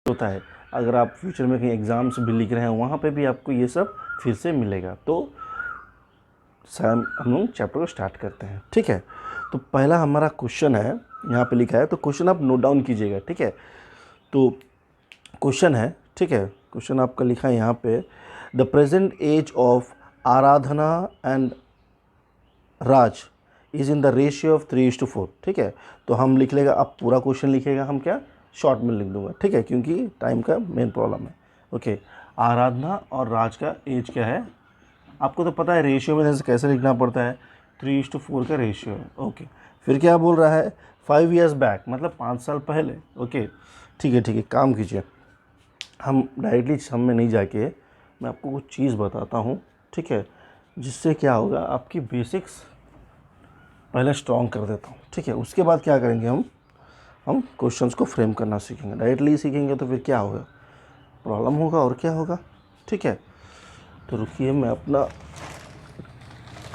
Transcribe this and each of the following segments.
होता है, अगर आप फ्यूचर में कहीं एग्ज़ाम्स भी लिख रहे हैं वहाँ पे भी आपको ये सब फिर से मिलेगा। तो हम लोग चैप्टर को स्टार्ट करते हैं, ठीक है। तो पहला हमारा क्वेश्चन है, यहाँ पे लिखा है, तो क्वेश्चन आप नोट डाउन कीजिएगा, ठीक है। तो क्वेश्चन है, ठीक है, क्वेश्चन आपका लिखा है यहाँ पे, the present age of Aradhana and Raj is in the ratio of 3:4, ठीक है। तो हम लिख लेगा, आप पूरा क्वेश्चन लिखेगा, हम क्या शॉर्ट में लिख दूंगा, ठीक है, क्योंकि टाइम का मेन प्रॉब्लम है। ओके, आराधना और राज का एज क्या है, आपको तो पता है रेशियो में जैसे कैसे लिखना पड़ता है, 3:4 का रेशियो है। ओके, फिर क्या बोल रहा है, 5 years बैक, मतलब 5 साल पहले। ओके, ठीक है, ठीक है, काम कीजिए, हम डायरेक्टली सम में नहीं जाके मैं आपको कुछ चीज़ बताता हूँ, ठीक है, जिससे क्या होगा, आपकी बेसिक्स पहले स्ट्रॉन्ग कर देता हूँ, ठीक है। उसके बाद क्या करेंगे, हम क्वेश्चंस को फ्रेम करना सीखेंगे। डायरेक्टली सीखेंगे तो फिर क्या होगा, प्रॉब्लम होगा और क्या होगा, ठीक है। तो रुकिए, मैं अपना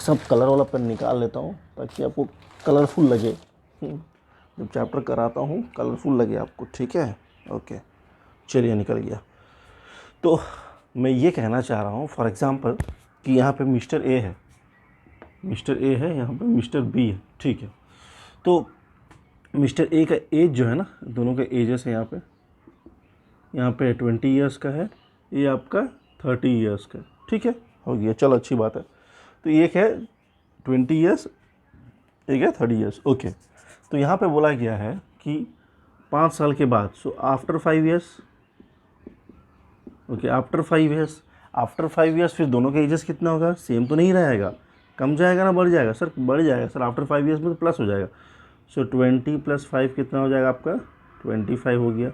सब कलर वाला पेन निकाल लेता हूँ ताकि आपको कलरफुल लगे। जब चैप्टर कराता हूँ कलरफुल लगे आपको, ठीक है। ओके, चलिए, निकल गया। तो मैं ये कहना चाह रहा हूँ फॉर एग्ज़ाम्पल कि यहाँ पे मिस्टर ए है, यहाँ पे मिस्टर बी है, ठीक है। तो मिस्टर ए का एज जो है ना, दोनों के एजेस है यहाँ पे 20 ईयर्स का है, ये आपका 30 ईयर्स का, ठीक है, हो गया, चलो अच्छी बात है। तो एक है 20 ईयर्स, एक है 30 ईयर्स। ओके, तो यहाँ पे बोला गया है कि 5 साल के बाद, so after 5 years, okay, after 5 years फिर दोनों के एजेस कितना होगा, सेम तो नहीं रहेगा, कम जाएगा ना बढ़ जाएगा, सर बढ़ जाएगा सर, आफ्टर 5 ईयर्स में तो प्लस हो जाएगा। सो 20 + 5 कितना हो जाएगा आपका, 25 हो गया।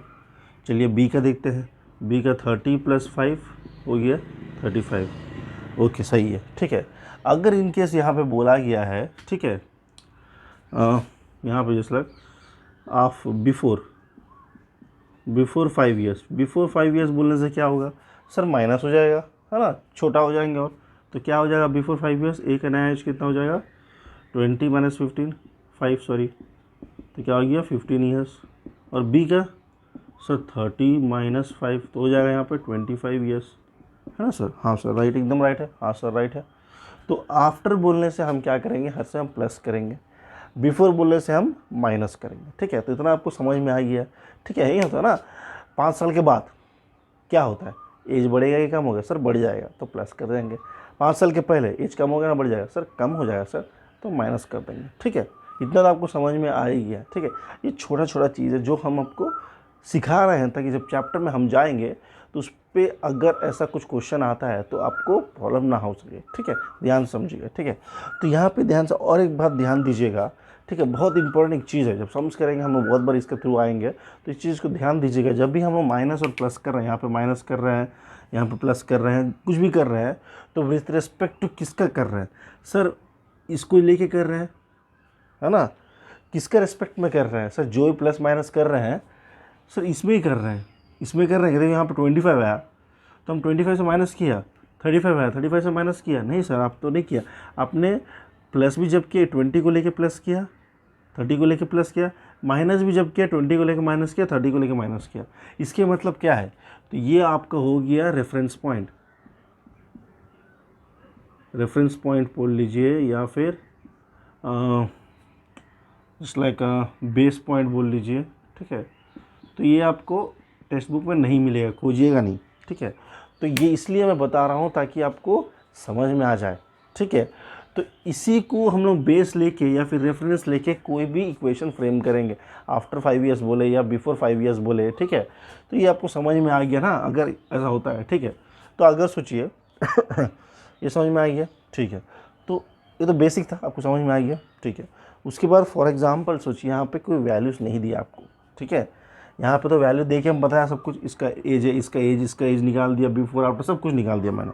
चलिए बी का देखते हैं, बी का 30 + 5 हो गया 35। ओके, सही है, ठीक है। अगर इन केस यहाँ पे बोला गया है, ठीक है, यहाँ पे just like of before 5 years, before 5 years बोलने से क्या होगा सर, माइनस हो जाएगा, है ना, छोटा हो जाएंगे। और तो क्या हो जाएगा, बिफोर 5 ईयर्स ए का नया एज कितना हो जाएगा, 20 - 15 5 सॉरी, तो क्या हो गया 15 ईयर्स। और बी का सर 30 - 5 तो हो जाएगा यहाँ पे 25 ईयर्स, है ना सर। हाँ सर, राइट, एकदम राइट है, हाँ सर राइट है। तो आफ्टर बोलने से हम क्या करेंगे, हर से हम प्लस करेंगे, बिफोर बोलने से हम माइनस करेंगे, ठीक है। तो इतना आपको समझ में आ गया, ठीक है। यही होता है ना, 5 साल के बाद क्या होता है, एज बढ़ेगा कि कम होगा, सर बढ़ जाएगा तो प्लस कर देंगे। 5 साल के पहले एज कम होगा ना बढ़ जाएगा, सर कम हो जाएगा सर, तो माइनस कर देंगे, ठीक है। इतना तो आपको समझ में आ ही गया, ठीक है। ये छोटा छोटा चीज़ है जो हम आपको सिखा रहे हैं ताकि जब चैप्टर में हम जाएंगे तो उस पर अगर ऐसा कुछ क्वेश्चन आता है तो आपको प्रॉब्लम ना हो सके, ठीक है। ध्यान समझिएगा, ठीक है। तो यहाँ पे ध्यान से और एक बात ध्यान दीजिएगा, ठीक है, बहुत इंपॉर्टेंट एक चीज़ है, जब समझ करेंगे हम लोग बहुत बार इसके थ्रू आएंगे, तो इस चीज़ को ध्यान दीजिएगा। जब भी हम लोग माइनस और प्लस कर रहे हैं, यहाँ पे माइनस कर रहे हैं, यहाँ पे प्लस कर रहे हैं, कुछ भी कर रहे हैं, तो विथ रिस्पेक्ट टू किसका कर रहे हैं सर, इसको लेके कर रहे हैं, है ना, किसका रिस्पेक्ट में कर रहे हैं सर, जो प्लस माइनस कर रहे हैं सर इसमें ही कर रहे हैं, इसमें कर रहे हैं। देखिए यहाँ पे 25 आया तो हम 25 से माइनस किया, 35 आया 35 से माइनस किया, नहीं सर आप तो नहीं किया, आपने प्लस भी जब किया 20 को लेके प्लस किया, 30 को लेके प्लस किया, माइनस भी जब किया 20 को लेके माइनस किया, 30 को लेके माइनस किया। इसके मतलब क्या है, तो ये आपका हो गया रेफरेंस पॉइंट, रेफरेंस पॉइंट बोल लीजिए, या फिर जस्ट लाइक बेस पॉइंट बोल लीजिए, ठीक है। तो ये आपको टेक्स्ट बुक में नहीं मिलेगा, खोजिएगा नहीं, ठीक है। तो ये इसलिए मैं बता रहा हूँ ताकि आपको समझ में आ जाए, ठीक है। तो इसी को हम लोग बेस लेके या फिर रेफरेंस लेके कोई भी इक्वेशन फ्रेम करेंगे, आफ्टर 5 ईयर्स बोले या बिफोर 5 ईयर्स बोले, ठीक है। तो ये आपको समझ में आ गया ना, अगर ऐसा होता है, ठीक है। तो अगर सोचिए ये समझ में आ गया, ठीक है। तो ये तो बेसिक था, आपको समझ में आ गया, ठीक है। उसके बाद फॉर एग्जांपल सोचिए यहाँ पे कोई वैल्यूज़ नहीं दिया आपको, ठीक है। यहाँ पे तो वैल्यू देके हम बताया सब कुछ, इसका एज है, इसका एज निकाल दिया, बिफोर आफ्टर सब कुछ निकाल दिया मैंने।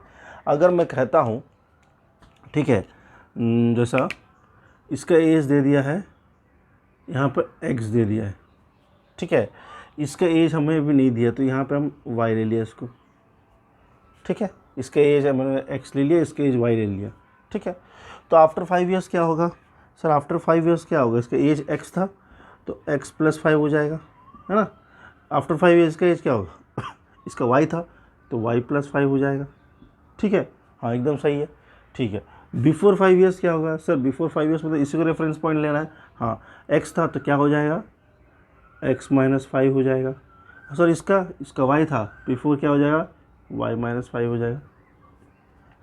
अगर मैं कहता हूँ, ठीक है, जैसा इसका एज दे दिया है, यहाँ पर एक्स दे दिया है, ठीक है, इसका एज हमें भी नहीं दिया, तो यहाँ पे हम वाई ले लिया इसको, ठीक है। इसका एज है, मैंने एक्स ले लिया, इसका एज वाई ले लिया, ठीक है। तो आफ्टर 5 ईयर्स क्या होगा सर, आफ्टर 5 ईयर्स क्या होगा, इसका एज एक्स था तो x + 5 हो जाएगा, है ना। आफ्टर 5 ईयर्स का एज क्या होगा इसका y था तो y + 5 हो जाएगा, ठीक है, हाँ एकदम सही है, ठीक है। बिफोर 5 ईयर्स क्या होगा सर, बिफोर 5 ईयर्स मतलब इसी को रेफरेंस पॉइंट लेना है, हाँ x था तो क्या हो जाएगा x - 5 हो जाएगा, सर इसका y था बिफोर क्या हो जाएगा y - 5 हो जाएगा।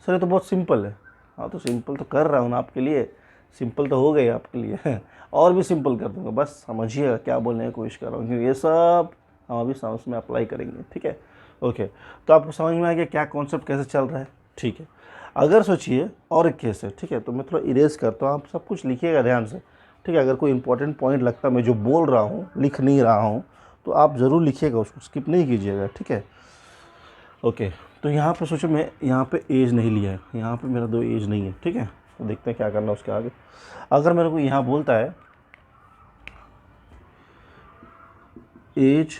सर ये तो बहुत सिंपल है, हाँ तो सिंपल तो कर रहा हूँ ना आपके लिए, सिंपल तो हो गई आपके लिए और भी सिंपल कर दूंगा, बस समझिएगा क्या बोलने की कोशिश कर रहा हूँ, क्योंकि ये सब हम अभी समझ में अप्लाई करेंगे, ठीक है। ओके, तो आपको समझ में आ गया क्या कॉन्सेप्ट कैसे चल रहा है, ठीक है। अगर सोचिए और एक केस है, ठीक है, तो मैं थोड़ा इरेज करता हूँ, आप सब कुछ लिखिएगा ध्यान से, ठीक है। अगर कोई इंपॉर्टेंट पॉइंट लगता है मैं जो बोल रहा हूँ लिख नहीं रहा हूँ तो आप ज़रूर लिखिएगा, उसको स्किप नहीं कीजिएगा, ठीक है। ओके, तो यहाँ पे सोचो मैं यहाँ पे एज नहीं लिया है, यहाँ पे मेरा 2 एज नहीं है, ठीक है। तो देखते हैं क्या करना है उसके आगे। अगर मेरे को यहाँ बोलता है age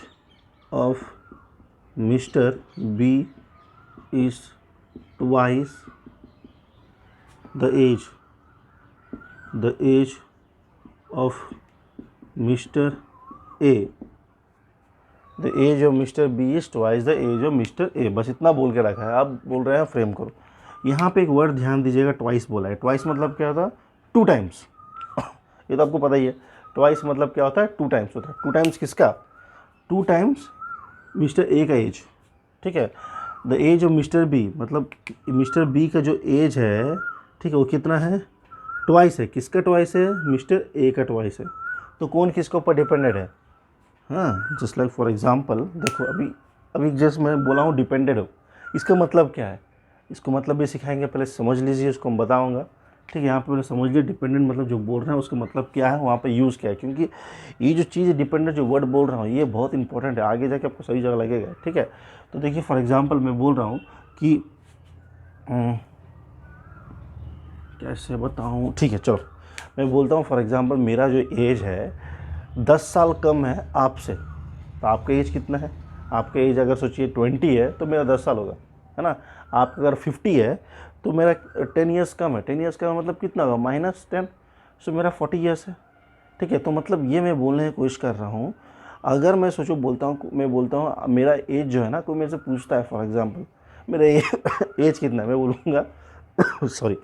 of mister B is twice the age of mister A, the age of mister B is twice the age of mister A, बस इतना बोल के रखा है। आप बोल रहे हैं फ्रेम करो। यहाँ पे एक वर्ड ध्यान दीजिएगा, ट्वाइस बोला है। ट्वाइस मतलब क्या होता है 2 टाइम्स ये तो आपको पता ही है। ट्वाइस मतलब क्या होता है 2 टाइम्स होता है। 2 टाइम्स किसका, 2 टाइम्स मिस्टर ए का एज, ठीक है। The age of mister B मतलब मिस्टर बी का जो एज है, ठीक है, वो कितना है ट्वाइस है। किसका ट्वाइस है, मिस्टर ए का ट्वाइस है। तो कौन किसके ऊपर डिपेंडेंट है, हाँ जस्ट लाइक फॉर एग्जांपल देखो अभी जस्ट मैं बोला हूँ डिपेंडेंट हो, इसका मतलब क्या है, इसको मतलब भी सिखाएंगे, पहले समझ लीजिए, उसको मैं बताऊँगा, ठीक है। यहाँ पे पहले समझ लीजिए डिपेंडेंट मतलब जो बोल रहे हैं उसका मतलब क्या है, वहाँ पे यूज़ क्या है, क्योंकि ये जो चीज़ डिपेंडेंट जो वर्ड बोल रहा हूँ ये बहुत इंपॉर्टेंट है, आगे जाके आपको सही जगह लगेगा, ठीक है। तो देखिए फॉर एग्जाम्पल मैं बोल रहा हूँ कि कैसे बताऊँ, ठीक है चलो मैं बोलता हूँ फॉर एग्जाम्पल मेरा जो एज है 10 साल कम है आपसे, तो आपका एज कितना है, आपका एज अगर सोचिए 20 है तो मेरा 10 साल होगा, है ना। आपका अगर 50 है तो मेरा 10 ईयर्स कम है। 10 ईयर्स का मतलब कितना होगा -10, सो मेरा 40 ईयर्स है, ठीक है। तो मतलब ये मैं बोलने की कोशिश कर रहा हूँ, अगर मैं सोचो बोलता हूँ मेरा एज जो है ना, कोई मेरे से पूछता है फॉर एग्ज़ाम्पल मेरा एज कितना है, मैं बोलूँगा सॉरी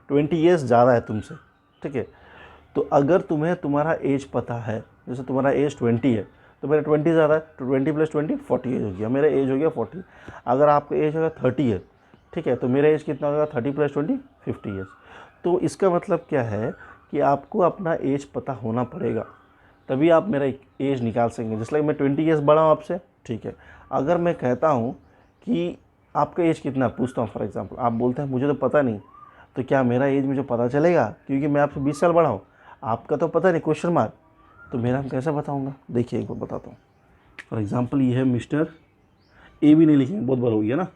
20 ईयर्स ज़्यादा है तुमसे, ठीक है। तो अगर तुम्हें तुम्हारा एज पता है, जैसे तुम्हारा एज 20 है तो मेरा 20 ज़्यादा है, तो 20 + 20 40 एज हो गया, मेरा एज हो गया 40। अगर आपका एज होगा 30 है, ठीक है, तो मेरा एज कितना होगा 30 + 20 50 ईयर्स। तो इसका मतलब क्या है कि आपको अपना एज पता होना पड़ेगा, तभी आप मेरा एज निकाल सकेंगे। जैसे मैं 20 ईयर्स बड़ा हूँ आपसे, ठीक है। अगर मैं कहता हूँ कि आपका एज कितना पूछता हूँ फॉर एग्ज़ाम्पल, आप बोलते हैं मुझे तो पता नहीं, तो क्या मेरा एज मुझे पता चलेगा, क्योंकि मैं आपसे 20 साल बड़ा हूँ, आपका तो पता नहीं क्वेश्चन मार्क, तो मेरा हम कैसे बताऊँगा। देखिए एक बार बताता हूँ, फॉर एग्ज़ाम्पल ये है मिस्टर ए, भी नहीं लिखेंगे बहुत बड़ा हो गया ना,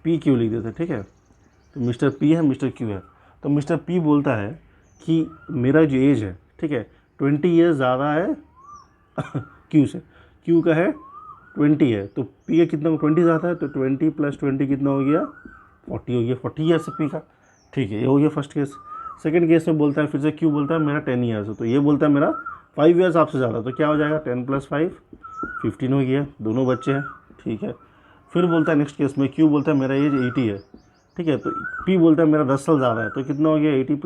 पी क्यू लिख देते, ठीक है। तो मिस्टर पी है, मिस्टर क्यू है, तो मिस्टर पी बोलता है कि मेरा जो एज है, ठीक है, 20 ईयर्स ज़्यादा है क्यू से, क्यू का है 20 है, तो पी का कितना 20 ज़्यादा है, तो 20 + 20 कितना हो गया 40 हो गया, 40 ईयर्स पी का, ठीक है। ये हो गया फर्स्ट केस। सेकंड केस में बोलता है फिर से क्यू बोलता है मेरा 10 ईयर्स है, तो ये बोलता है मेरा 5 ईयर्स आपसे ज़्यादा, तो क्या हो जाएगा 10 + 5 15 हो गया, दोनों बच्चे हैं, ठीक है। फिर बोलता है नेक्स्ट केस में क्यू बोलता है मेरा एज 80 है, ठीक है, तो पी बोलता है मेरा 10 साल ज़्यादा है, तो कितना हो गया 80 +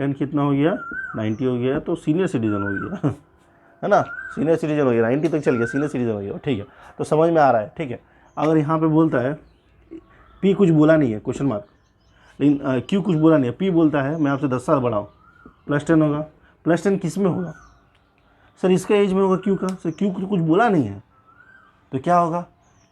10 कितना हो गया 90 हो गया, तो सीनियर सिटीजन हो गया है ना, सीनियर सिटीजन हो गया, 90 तक चल गया, सीनियर सिटीजन हो गया, ठीक है। तो समझ में आ रहा है, ठीक है। अगर यहाँ पे बोलता है पी कुछ बोला नहीं है क्वेश्चन मार्क, लेकिन क्यू कुछ बोला नहीं है, पी बोलता है मैं आपसे 10 साल बड़ा हूँ, +10 होगा, +10 किस में होगा सर, इसका एज में होगा क्यू का, सर क्यू कुछ बोला नहीं है तो क्या होगा,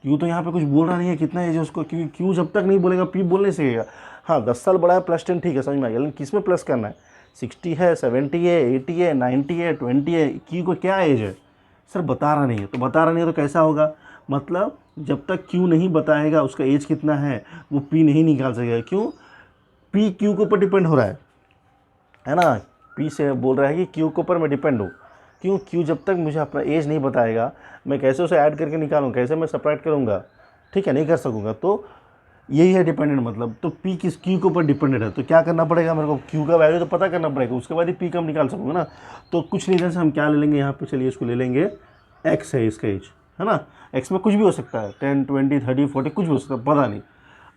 क्यू तो यहाँ पे कुछ बोल रहा नहीं है कितना एज है उसको, क्योंकि क्यू जब तक नहीं बोलेगा पी बोल नहीं सकेगा। हाँ 10 साल बड़ा है +10 ठीक है समझ में आ गया, लेकिन किस में प्लस करना है, 60 है 70 है 80 है 90 है 20 है, क्यू को क्या एज है सर बता रहा नहीं है, तो बता रहा नहीं है तो कैसा होगा, मतलब जब तक क्यू नहीं बताएगा उसका एज कितना है वो पी नहीं निकाल सकेगा। क्यों, पी क्यू के ऊपर डिपेंड हो रहा है ना, पी से बोल रहा है कि क्यू के ऊपर मैं डिपेंड हूँ। क्यों, क्यू जब तक मुझे अपना एज नहीं बताएगा मैं कैसे उसे ऐड करके निकालूँ, कैसे मैं सेपरेट करूँगा, ठीक है, नहीं कर सकूँगा। तो यही है डिपेंडेंट मतलब, तो पी किस क्यू के ऊपर डिपेंडेंट है, तो क्या करना पड़ेगा मेरे को, क्यू का वैल्यू तो पता करना पड़ेगा, उसके बाद ही पी का हम निकाल सकूँगा ना। तो कुछ नहीं जैसे हम क्या ले लेंगे यहाँ पे, चलिए इसको ले लेंगे एक्स है इसका एज, है ना। एक्स में कुछ भी हो सकता है, 10, 20, 30, 40 कुछ भी हो सकता है, पता नहीं।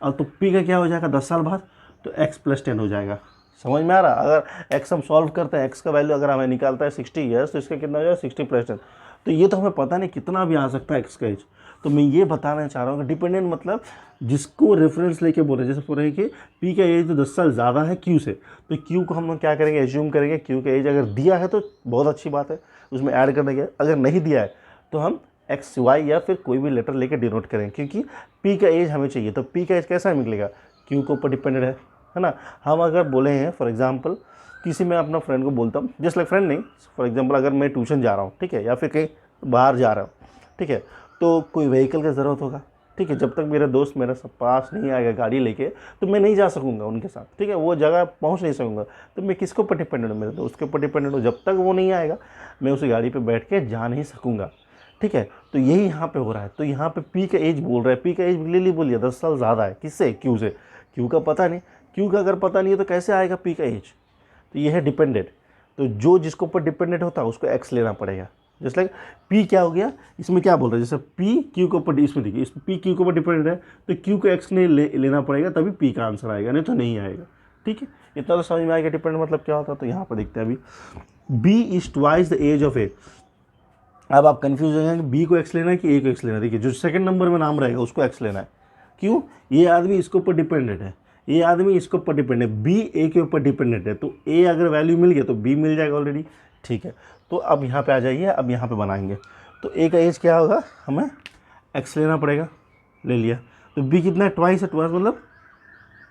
अब तो पी का क्या हो जाएगा 10 साल बाद, तो एक्स प्लस 10 हो जाएगा। समझ में आ रहा। अगर एक्स हम सॉल्व करते हैं, एक्स का वैल्यू अगर हमें निकालता है 60 ईयर्स, तो इसका कितना हो जाएगा 60 प्लस 10। तो ये तो हमें पता नहीं कितना भी आ सकता है एक्स का एज। तो मैं ये बताना चाह रहा हूँ कि डिपेंडेंट मतलब जिसको रेफरेंस लेके बोल रहे हैं, जैसे बोल रहे हैं कि पी का एज तो 10 साल ज़्यादा है क्यू से, तो क्यू को हम लोग क्या करेंगे, एज्यूम करेंगे क्यू का एज अगर दिया है तो बहुत अच्छी बात है, उसमें ऐड कर देंगे। अगर नहीं दिया है तो हम एक्स वाई या फिर कोई भी लेटर लेके डिनोट करें, क्योंकि पी का एज हमें चाहिए। तो पी का एज कैसा निकलेगा, क्यू के ऊपर डिपेंडेड है ना। हम अगर बोले हैं फॉर एग्जांपल, किसी मैं अपना फ्रेंड को बोलता हूँ, जस्ट लाइक फ्रेंड नहीं, फॉर एग्जांपल अगर मैं ट्यूशन जा रहा हूँ, ठीक है, या फिर कहीं बाहर जा रहा हूँ, ठीक है, तो कोई व्हीकल की ज़रूरत होगा, ठीक है। जब तक मेरा दोस्त मेरे पास नहीं आएगा गाड़ी लेके, तो मैं नहीं जा सकूँगा उनके साथ, ठीक है, वो जगह पहुँच नहीं सकूँगा। तो मैं किसके ऊपर डिपेंडेंट हूँ, मेरे दोस्त के ऊपर डिपेंडेंट हूँ। जब तक वो नहीं आएगा मैं उस गाड़ी पर बैठ के जा नहीं सकूँगा, ठीक है। तो यही यहाँ पे हो रहा है। तो यहाँ पे पी का एज बोल रहा है, पी का एज ले बोलिए 10 साल ज़्यादा है, किससे, क्यू से। क्यू का पता नहीं, क्यू का अगर पता नहीं है तो कैसे आएगा पी का एज। तो ये है डिपेंडेंट। तो जो जिसके ऊपर डिपेंडेंट होता है उसको एक्स लेना पड़ेगा। जैसे लाइक पी क्या हो गया, इसमें क्या बोल रहा है, जैसे पी क्यू के ऊपर, इसमें देखिए इसमें पी क्यू के ऊपर डिपेंडेंट है, तो क्यू को एक्स ने लेना पड़ेगा, तभी पी का आंसर आएगा, नहीं तो नहीं आएगा, ठीक है। इतना तो समझ में आएगा डिपेंडेंट मतलब क्या होता है। तो यहाँ पर देखते हैं अभी, B is twice the age of A. अब आप कंफ्यूज हो जाएंगे बी को एक्स लेना है कि ए को एक्स लेना है। देखिए जो सेकंड नंबर में नाम रहेगा उसको एक्स लेना है। क्यों, ये आदमी इसके ऊपर डिपेंडेंट है, ये आदमी इसके ऊपर डिपेंडेंट है, बी ए के ऊपर डिपेंडेंट है, तो ए अगर वैल्यू मिल गया तो बी मिल जाएगा ऑलरेडी, ठीक है। तो अब यहाँ पे आ जाइए, अब यहाँ पे बनाएंगे। तो ए का एज क्या होगा, हमें एक्स लेना पड़ेगा, ले लिया। तो बी कितना है, ट्वाइस है, ट्वाइस मतलब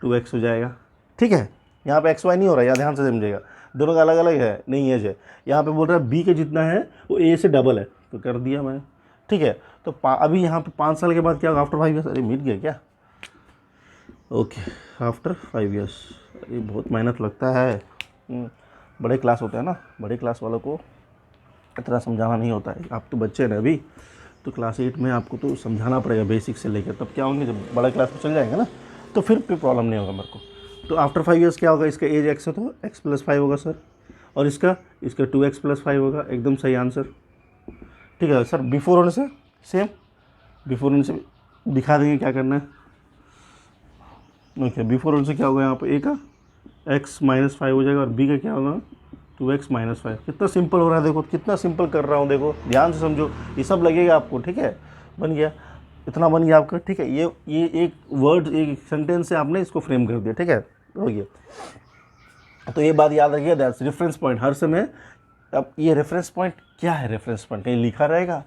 2x हो जाएगा, ठीक है। यहाँ पे एक्स वाई नहीं हो रहा है, यहाँ ध्यान से समझिएगा, दोनों का अलग अलग है, नहीं एज है। यहाँ पे बोल रहा है बी के जितना है वो ए से डबल है, तो कर दिया मैंने, ठीक है। तो अभी यहाँ पे 5 साल के बाद क्या होगा, आफ्टर 5 ईयर्स, अरे मिट गया क्या, ओके, आफ्टर 5 ईयर्स। अरे बहुत मेहनत लगता है, बड़े क्लास होते हैं ना, बड़े क्लास वालों को इतना समझाना नहीं होता है। आप तो बच्चे हैं अभी, तो क्लास 8 में आपको तो समझाना पड़ेगा बेसिक से लेकर, तब क्या होंगे जब बड़ा क्लास में चल जाएंगे ना, तो फिर प्रॉब्लम नहीं होगा मेरे को। तो आफ्टर 5 ईयर्स क्या होगा, इसका एज एक्स है तो एक्स प्लस 5 होगा सर, और इसका 2x प्लस 5 होगा, एकदम सही आंसर, ठीक है सर। बिफोर होने से सेम, बिफोर होने से दिखा देंगे क्या करना है, ओके। बिफोर होने से क्या होगा, यहाँ पर ए का x माइनस 5 हो जाएगा, और बी का क्या होगा 2x माइनस 5। कितना सिंपल हो रहा है, देखो कितना सिंपल कर रहा हूँ, देखो ध्यान से समझो, ये सब लगेगा आपको, ठीक है। बन गया, इतना बन गया आपका, ठीक है। ये एक वर्ड, एक सेंटेंस से आपने इसको फ्रेम कर दिया, ठीक है, हो गया। तो ये बात याद रखिए, दैट्स रेफरेंस पॉइंट हर समय। अब ये रेफरेंस पॉइंट क्या है, रेफरेंस पॉइंट कहीं लिखा रहेगा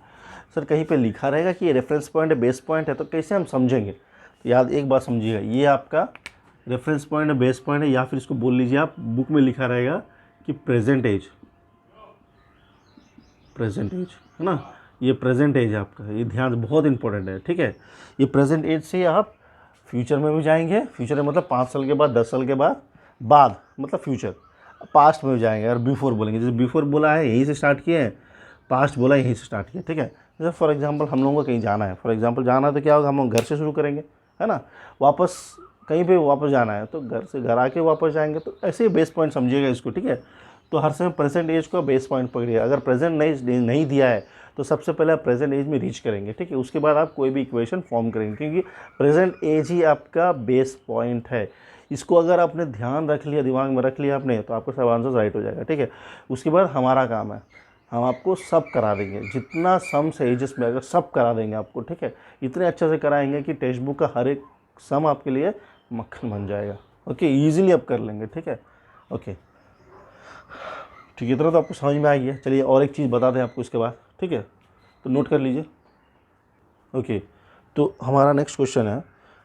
सर, कहीं पे लिखा रहेगा कि ये रेफरेंस पॉइंट है, बेस पॉइंट है, तो कैसे हम समझेंगे। तो याद एक बात समझिएगा, ये आपका रेफरेंस पॉइंट है, बेस पॉइंट है, या फिर इसको बोल लीजिए आप, बुक में लिखा रहेगा कि प्रेजेंट एज, प्रेजेंट एज है ना, ये प्रेजेंट एज आपका, ये ध्यान बहुत इंपॉर्टेंट है, ठीक है। ये प्रेजेंट एज से आप फ्यूचर में भी जाएंगे, फ्यूचर में मतलब 5 साल के बाद, 10 साल के बाद, बाद मतलब फ्यूचर, पास्ट में भी जाएंगे। और बिफोर बोलेंगे, जैसे बिफोर बोला है यहीं से स्टार्ट किए हैं, पास्ट बोला यहीं से स्टार्ट किया, ठीक है। जैसे फॉर एग्जांपल हम लोगों को कहीं जाना है, फॉर एग्जांपल जाना है तो क्या होगा, हम घर से शुरू करेंगे, है ना, वापस कहीं पे वापस जाना है तो घर से घर आके वापस जाएंगे। तो ऐसे ही बेस पॉइंट समझिएगा इसको, ठीक है। तो हर समय प्रेजेंट एज को बेस पॉइंट पकड़िए। अगर प्रेजेंट नहीं दिया है तो सबसे पहले आप प्रेजेंट एज में रीच करेंगे, ठीक है। उसके बाद आप कोई भी इक्वेशन फॉर्म करेंगे, क्योंकि प्रेजेंट एज ही आपका बेस पॉइंट है। इसको अगर आपने ध्यान रख लिया, दिमाग में रख लिया आपने, तो आपका सब आंसर राइट हो जाएगा, ठीक है। उसके बाद हमारा काम है, हम आपको सब करा देंगे, जितना सम से एजेस में अगर सब करा देंगे आपको, ठीक है। इतने अच्छे से कराएंगे कि टेक्स्ट बुक का हर एक सम आपके लिए मक्खन बन जाएगा, ओके। ईजिली आप कर लेंगे, ठीक है, ओके, ठीक है। इतना तो आपको समझ में आ गया। चलिए और एक चीज़ बता दें आपको इसके बाद, ठीक है, तो नोट कर लीजिए, ओके। तो हमारा नेक्स्ट क्वेश्चन है,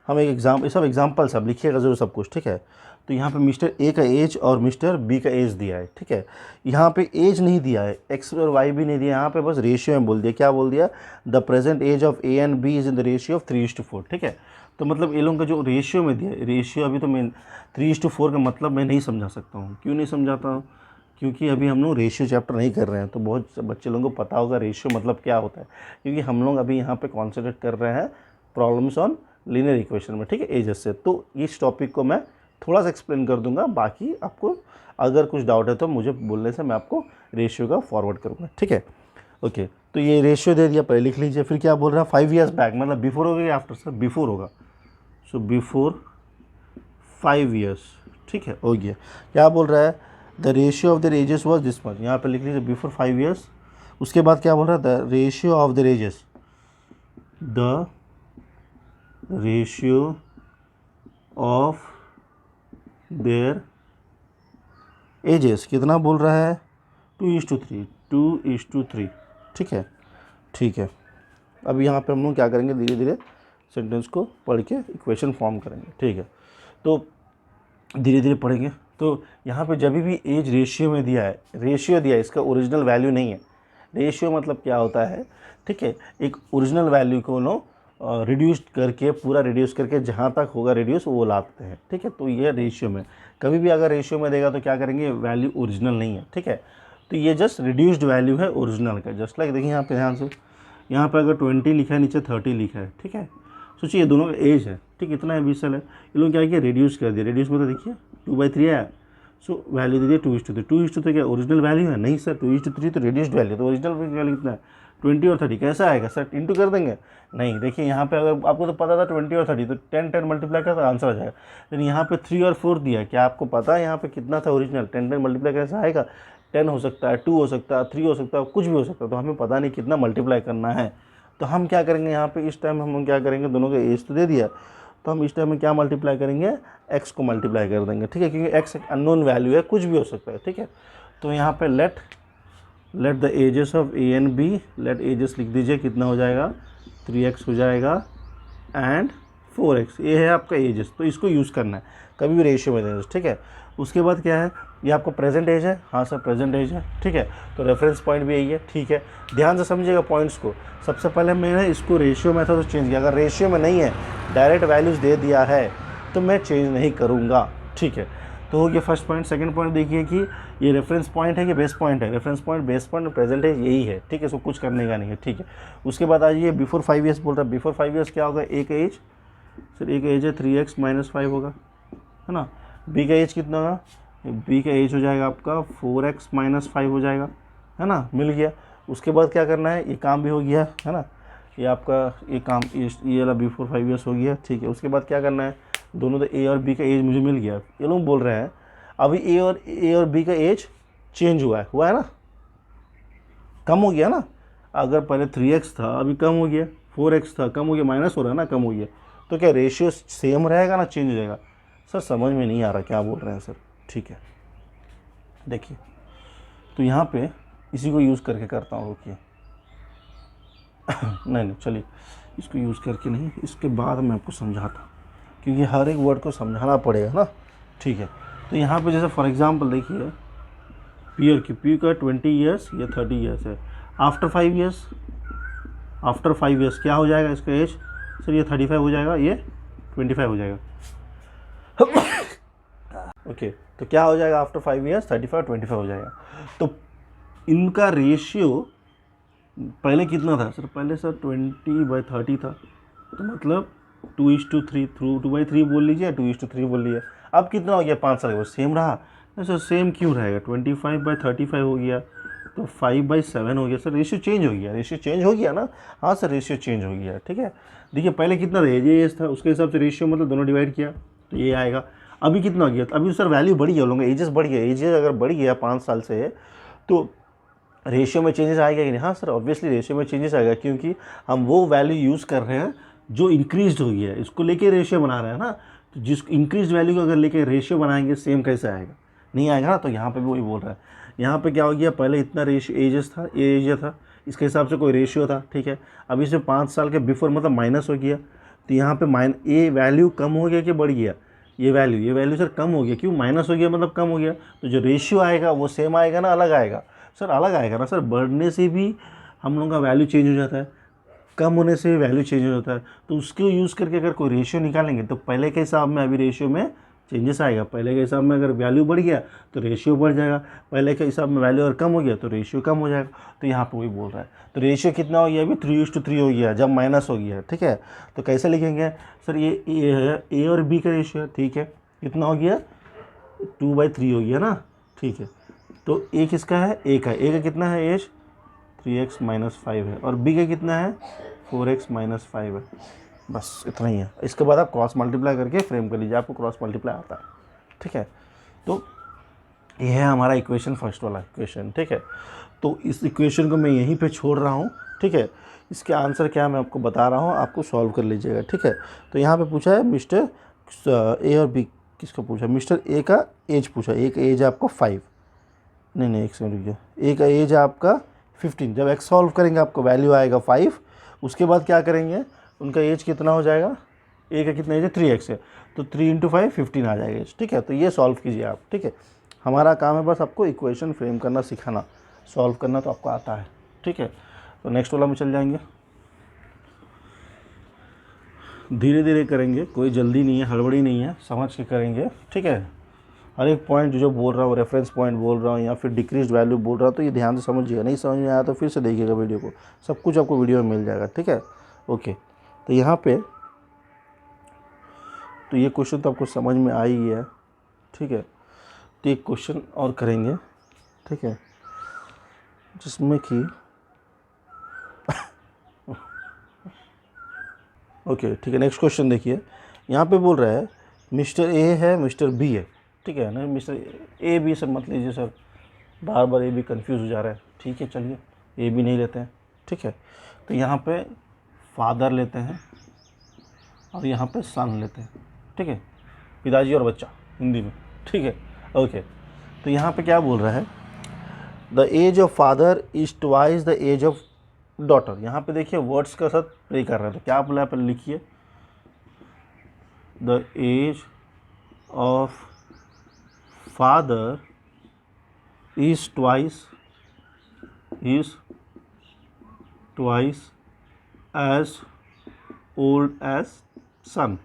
हम एक ये सब एग्जाम्पल सब लिखिएगा ज़रूर सब कुछ, ठीक है। तो यहाँ पे मिस्टर ए का एज और मिस्टर बी का एज दिया है, ठीक है। यहाँ पे एज नहीं दिया है, एक्स और वाई भी नहीं दिया, यहाँ पे बस रेशियो में बोल दिया। क्या बोल दिया, the present age of A and B is in the ratio of 3:4, ठीक है। तो मतलब ये लोगों का जो रेशियो में दिया है, रेशियो अभी तो मैं 3:4 का मतलब मैं नहीं समझा सकता हूँ। क्यों नहीं समझाता हूँ, क्योंकि अभी हम लोग रेशियो चैप्टर नहीं कर रहे हैं, तो बहुत बच्चे लोगों को पता होगा रेशियो मतलब क्या होता है, क्योंकि हम लोग अभी यहाँ पे कॉन्सेंट्रेट कर रहे हैं प्रॉब्लम्स ऑन लीनियर इक्वेशन में, ठीक है, एजेस से। तो इस टॉपिक को मैं थोड़ा सा एक्सप्लेन कर दूंगा, बाकी आपको अगर कुछ डाउट है तो मुझे बोलने से मैं आपको रेशियो का फॉरवर्ड करूँगा, ठीक है। ओके, तो ये रेशियो दे दिया, पहले लिख लीजिए। फिर क्या बोल रहा है 5 ईयर्स बैक, मतलब बिफोर होगा या आफ्टर सर? बिफोर होगा। सो बिफोर 5 ईयर्स, ठीक है, हो गया। क्या बोल रहा है? The ratio of the ages was this much, यहाँ पे लिख लीजिए बिफोर 5 ईयर्स। उसके बाद क्या बोल रहा है? The ratio of the ages, the ratio of their ages कितना बोल रहा है? 2:3, 2:3, ठीक है, ठीक है। अब यहाँ पे हम लोग क्या करेंगे, धीरे धीरे सेंटेंस को पढ़ के इक्वेशन फॉर्म करेंगे, ठीक है। तो धीरे धीरे पढ़ेंगे। तो यहाँ पे जब भी एज रेशियो में दिया है, रेशियो दिया है, इसका ओरिजिनल वैल्यू नहीं है। रेशियो मतलब क्या होता है, ठीक है, एक ओरिजिनल वैल्यू को नो रिड्यूस करके, पूरा रिड्यूस करके जहाँ तक होगा रिड्यूस वो लाते हैं, ठीक है। तो ये रेशियो में, कभी भी अगर रेशियो में देगा तो क्या करेंगे, वैल्यू ओरिजिनल नहीं है, ठीक है। तो ये जस्ट रिड्यूस्ड वैल्यू है ओरिजिनल का। जस्ट लाइक देखिए यहाँ पे ध्यान से, यहाँ पे अगर 20 लिखा है, नीचे 30 लिखा है, ठीक है। सोचिए ये दोनों का एज है, ठीक, इतना है 20 साल है। ये लोग क्या किया, रिड्यूस कर दिया। रिड्यूस में तो देखिए 2/3 आया। सो वैल्यू दे दिया 2:3। 2:3 क्या ओरिजिनल वैल्यू है? नहीं सर, 2:3 तो रिड्यूस्ड वैल्यू। तो ओरिजिनल वैल्यू कितना है? 20 और 30। कैसा आएगा सर, इंटू कर देंगे? नहीं, देखिए यहाँ पे अगर आपको तो पता था 20 और 30, तो 10 मल्टीप्लाई का आंसर आ जाएगा। लेकिन यहाँ पे 3 और 4 दिया, क्या आपको पता है यहाँ पे कितना था ओरिजिनल? 10 मल्टीप्लाई कैसा आएगा? 10 हो सकता है, 2 हो सकता है, 3 हो सकता है, कुछ भी हो सकता है। तो हमें पता नहीं कितना मल्टीप्लाई करना है। तो हम क्या करेंगे यहाँ पे, इस टाइम हम क्या करेंगे, दोनों का एज तो दे दिया, तो हम इस टाइम में क्या मल्टीप्लाई करेंगे, x को मल्टीप्लाई कर देंगे, ठीक है, क्योंकि x एक अननोन वैल्यू है, कुछ भी हो सकता है, ठीक है। तो यहाँ पे let the ages of A and B, let ages लिख दीजिए, कितना हो जाएगा, 3x हो जाएगा एंड 4x, ये है आपका एजेस। तो इसको यूज़ करना है कभी भी रेशियो में देना, ठीक है। उसके बाद क्या है, ये आपका प्रेजेंट एज है, हाँ सर प्रेजेंट एज है, ठीक है। तो रेफरेंस पॉइंट भी यही है, ठीक है। ध्यान से समझिएगा पॉइंट्स को। सबसे पहले मैंने इसको रेशियो मेथड से चेंज किया। अगर रेशियो में नहीं है, डायरेक्ट वैल्यूज़ दे दिया है, तो मैं चेंज नहीं करूँगा, ठीक है। तो हो गया फर्स्ट पॉइंट। सेकंड पॉइंट देखिए कि ये रेफरेंस पॉइंट है कि बेस पॉइंट है। Reference point, base point, present है, यही है, ठीक है। इसको कुछ करने का नहीं है, ठीक है। उसके बाद आ जाइए बिफोर 5 ईयर्स बोल रहा है। बिफोर 5 ईयर्स क्या होगा, ए का एज, सर ए का एज है 3x - 5 होगा, है ना। बी का एज कितना होगा, बी का एज हो जाएगा आपका 4x - 5 हो जाएगा, है ना, मिल गया। उसके बाद क्या करना है, ये काम भी हो गया, है ना, ये आपका ये काम, ये वाला बिफोर 5 ईयर्स हो गया, ठीक है। उसके बाद क्या करना है, दोनों तो ए और बी का एज मुझे मिल गया। ये लोग बोल रहे हैं अभी ए और बी का एज चेंज हुआ है ना, कम हो गया ना। अगर पहले 3x था, अभी कम हो गया, 4x था, कम हो गया, माइनस हो रहा है ना, कम हो गया। तो क्या रेशियो सेम रहेगा ना, चेंज हो जाएगा? सर समझ में नहीं आ रहा क्या बोल रहे हैं सर, ठीक है। देखिए, तो यहाँ पे इसी को यूज़ करके करता हूँ, रुकिए। नहीं, चलिए इसको यूज़ करके नहीं, इसके बाद मैं आपको समझाता हूँ, क्योंकि हर एक वर्ड को समझाना पड़ेगा ना, ठीक है। तो यहाँ पे जैसे फॉर एग्जांपल देखिए, पी का 20 ईयर्स, ये 30 ईयर्स है। आफ्टर 5 ईयर्स, आफ्टर 5 ईयर्स क्या हो जाएगा इसका एज, सर ये 35 हो जाएगा, ये 25 हो जाएगा। ओके, तो क्या हो जाएगा आफ्टर 5 ईयर्स, 35, 25 हो जाएगा। तो इनका रेशियो पहले कितना था सर, पहले सर 20/30 था, तो मतलब 2:3, 2/3 बोल लीजिए, 2:3 बोल लीजिए। अब कितना हो गया, 5 साल के बाद सेम रहा। नहीं सर सेम क्यों रहेगा, 25/35 हो गया, तो 5/7 हो गया। सर रेशियो चेंज हो गया, रेशियो चेंज हो गया ना, हाँ सर रेशियो चेंज हो गया, ठीक है। देखिए पहले कितना था, एज था, उसके हिसाब से रेशियो मतलब दोनों डिवाइड किया तो ये आएगा। अभी कितना हो गया, तो अभी सर वैल्यू बढ़ गया, लोगों एजेस बढ़ गया। एजेस अगर बढ़ गया 5 साल से, तो रेशियो में चेंजेस आएगा कि नहीं? हाँ सर ऑब्वियसली रेशियो में चेंजेस आएगा, क्योंकि हम वो वैल्यू यूज़ कर रहे हैं जो इंक्रीज हो गया है, इसको लेके रेशियो बना रहे हैं ना। तो जिस इंक्रीज वैल्यू को अगर लेके रेशियो बनाएंगे, सेम कैसे आएगा, नहीं आएगा ना। तो यहाँ पे भी वही बोल रहा है। यहाँ पे क्या हो गया, पहले इतना रेशियो एजेस था, ये एज था, इसके हिसाब से कोई रेशियो था, ठीक है। अभी से 5 साल के बिफोर मतलब माइनस हो गया, तो यहाँ पे ये वैल्यू कम हो गया कि बढ़ गया, ये वैल्यू सर कम हो गया। क्यों, माइनस हो गया मतलब कम हो गया। तो जो रेशियो आएगा वो सेम आएगा ना, अलग आएगा? सर अलग आएगा ना सर, बढ़ने से भी हम लोगों का वैल्यू चेंज हो जाता है, कम होने से भी वैल्यू चेंज हो जाता है। तो उसको यूज़ करके अगर कोई रेशियो निकालेंगे, तो पहले के हिसाब में अभी रेशियो में चेंजेस आएगा। पहले के हिसाब में अगर वैल्यू बढ़ गया तो रेशियो बढ़ जाएगा, पहले के हिसाब में वैल्यू अगर कम हो गया तो रेशियो कम हो जाएगा। तो यहाँ पर वही बोल रहा है। तो रेशियो कितना हो गया अभी, 3:3 हो गया जब माइनस हो गया, ठीक है। तो कैसे लिखेंगे सर, ये ए और बी का रेशियो है, ठीक है, कितना हो गया, 2/3 हो गया ना, ठीक है। तो ए किसका है, ए का कितना है एज, 3x माइनस 5 है, और b का कितना है 4x माइनस 5 है। बस इतना ही है। इसके बाद आप क्रॉस मल्टीप्लाई करके फ्रेम कर लीजिए, आपको क्रॉस मल्टीप्लाई आता है। ठीक है, तो यह है हमारा इक्वेशन, फर्स्ट वाला इक्वेशन। ठीक है, तो इस इक्वेशन को मैं यहीं पे छोड़ रहा हूँ। ठीक है, इसके आंसर क्या मैं आपको बता रहा हूँ, आपको सॉल्व कर लीजिएगा। ठीक है, तो यहाँ पे पूछा है मिस्टर ए और बी, किसको पूछा, मिस्टर ए का एज पूछा। ए का एज है आपका 5, नहीं एक सेकंड रुकिए, ए का एज है आपका 15। जब एक्स सॉल्व करेंगे आपको वैल्यू आएगा 5। उसके बाद क्या करेंगे, उनका एज कितना हो जाएगा, ए का कितना एज है 3x है, तो 3 × 5 15 आ जाएगा एज। ठीक है, तो ये सॉल्व कीजिए आप। ठीक है, हमारा काम है बस आपको इक्वेशन फ्रेम करना सिखाना, सॉल्व करना तो आपको आता है। ठीक है, तो नेक्स्ट वाला में चल जाएंगे, धीरे धीरे करेंगे, कोई जल्दी नहीं है, हड़बड़ी नहीं है, समझ के करेंगे। ठीक है, हर एक पॉइंट जो बोल रहा हूँ, रेफरेंस पॉइंट बोल रहा हूँ या फिर डिक्रीज वैल्यू बोल रहा हूँ, तो ये ध्यान से समझिएगा। नहीं समझ में आया तो फिर से देखिएगा वीडियो को, सब कुछ आपको वीडियो में मिल जाएगा। ठीक है, ओके, तो यहाँ पे तो ये क्वेश्चन तो आपको समझ में आ ही है। ठीक है, तो एक क्वेश्चन और करेंगे। ठीक है, जिसमें कि ओके ठीक है, नेक्स्ट क्वेश्चन देखिए। यहाँ पे बोल रहा है मिस्टर ए है, मिस्टर बी है। ठीक है ना, मिस्टर ए बी सब मत लीजिए सर, बार बार ए बी कन्फ्यूज़ हो जा रहा है। ठीक है, चलिए ए बी नहीं लेते हैं। ठीक है, तो यहाँ पे फादर लेते हैं और यहाँ पे सन लेते हैं। ठीक है, पिताजी और बच्चा हिंदी में। ठीक है, ओके, तो यहाँ पे क्या बोल रहा है, the age of father is twice the age of daughter. यहाँ पे देखिए वर्ड्स का साथ प्ले कर रहा है, तो क्या बोला है पहले लिखिए, the age of father is twice as old as son.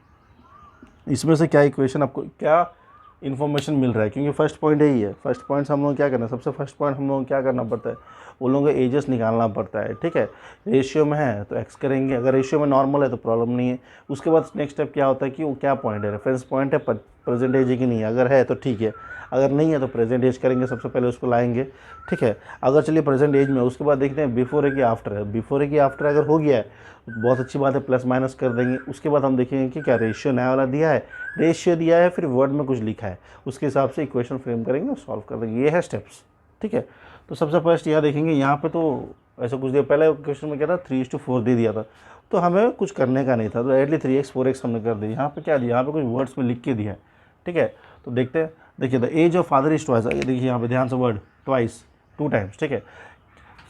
इसमें से क्या इक्वेशन, आपको क्या इन्फॉर्मेशन मिल रहा है, क्योंकि फर्स्ट पॉइंट यही है। फर्स्ट पॉइंट हम लोग क्या करना है, सबसे फर्स्ट पॉइंट हम लोग क्या करना पड़ता है, उन लोगों का एजेस निकालना पड़ता है। ठीक है, रेशियो में है तो एक्स करेंगे, अगर रेशियो में नॉर्मल है तो प्रॉब्लम नहीं है। उसके बाद नेक्स्ट स्टेप क्या होता है कि वो क्या पॉइंट है, रेफरेंस पॉइंट है, प्रेजेंट एज है कि नहीं है, अगर है तो ठीक है, अगर नहीं है तो प्रेजेंट एज करेंगे, सबसे पहले उसको लाएंगे। ठीक है, अगर चलिए प्रेजेंट एज में, उसके बाद देखते हैं बिफोर है कि आफ्टर है। बिफोर है कि आफ्टर अगर हो गया है बहुत अच्छी बात है, प्लस माइनस कर देंगे। उसके बाद हम देखेंगे कि क्या रेशियो नया वाला दिया है, रेशियो दिया है, फिर वर्ड में कुछ लिखा है, उसके हिसाब से इक्वेशन फ्रेम करेंगे और सॉल्व कर देंगे। ये है स्टेप्स। ठीक है, तो सबसे फर्स्ट यहाँ देखेंगे, यहाँ पे तो ऐसा कुछ दिया, पहले क्वेश्चन में क्या था 3:4 दे दिया था, तो हमें कुछ करने का नहीं था, तो एटली 3x 4x हमने कर दिया। यहाँ पे क्या दिया, यहाँ पे कुछ वर्ड्स में लिख के दिया है। ठीक है, तो देखते हैं, देखिए the age of father is twice, देखिए यहाँ पे ध्यान से वर्ड ट्वाइस, 2 टाइम्स। ठीक है,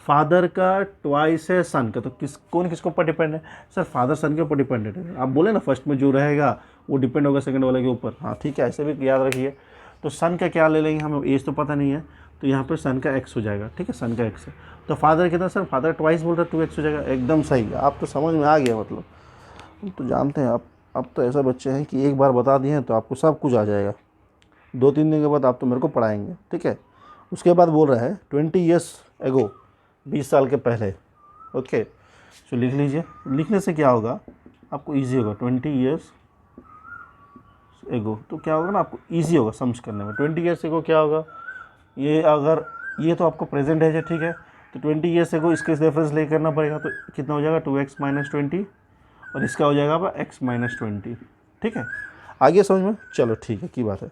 फादर का ट्वाइस है सन का, तो कौन किसके ऊपर डिपेंड है सर, फादर सन के ऊपर डिपेंडेंट है। आप बोले ना फर्स्ट में जो रहेगा वो डिपेंड होगा सेकंड वाले के ऊपर। हाँ ठीक है, ऐसे भी याद रखिए। तो सन का क्या ले लेंगे, हमें एज तो पता नहीं है, तो यहाँ पर सन का x हो जाएगा। ठीक है, सन का x है, तो फादर कितना सर, फादर ट्वाइस बोल रहा है 2x हो जाएगा। एकदम सही, आप तो समझ में आ गया, मतलब हम तो जानते हैं आप तो ऐसे बच्चे हैं कि एक बार बता दिए हैं तो आपको सब कुछ आ जाएगा, 2-3 दिन के बाद आप तो मेरे को पढ़ाएंगे। ठीक है, उसके बाद बोल रहा है 20 ईयर्स एगो, 20 साल के पहले। ओके, तो लिख लीजिए, लिखने से क्या होगा आपको ईजी होगा, 20 ईयर्स एगो, तो क्या होगा ना आपको ईजी होगा समझ करने में। 20 ईयर्स एगो क्या होगा, ये अगर ये तो आपको प्रेजेंट है, ठीक है, तो 20 ईयर्स एगो इसके रेफरेंस ले करना पड़ेगा, तो कितना हो जाएगा 2x माइनस 20, और इसका हो जाएगा आपका x माइनस 20। ठीक है, आगे समझ में, चलो ठीक है की बात है।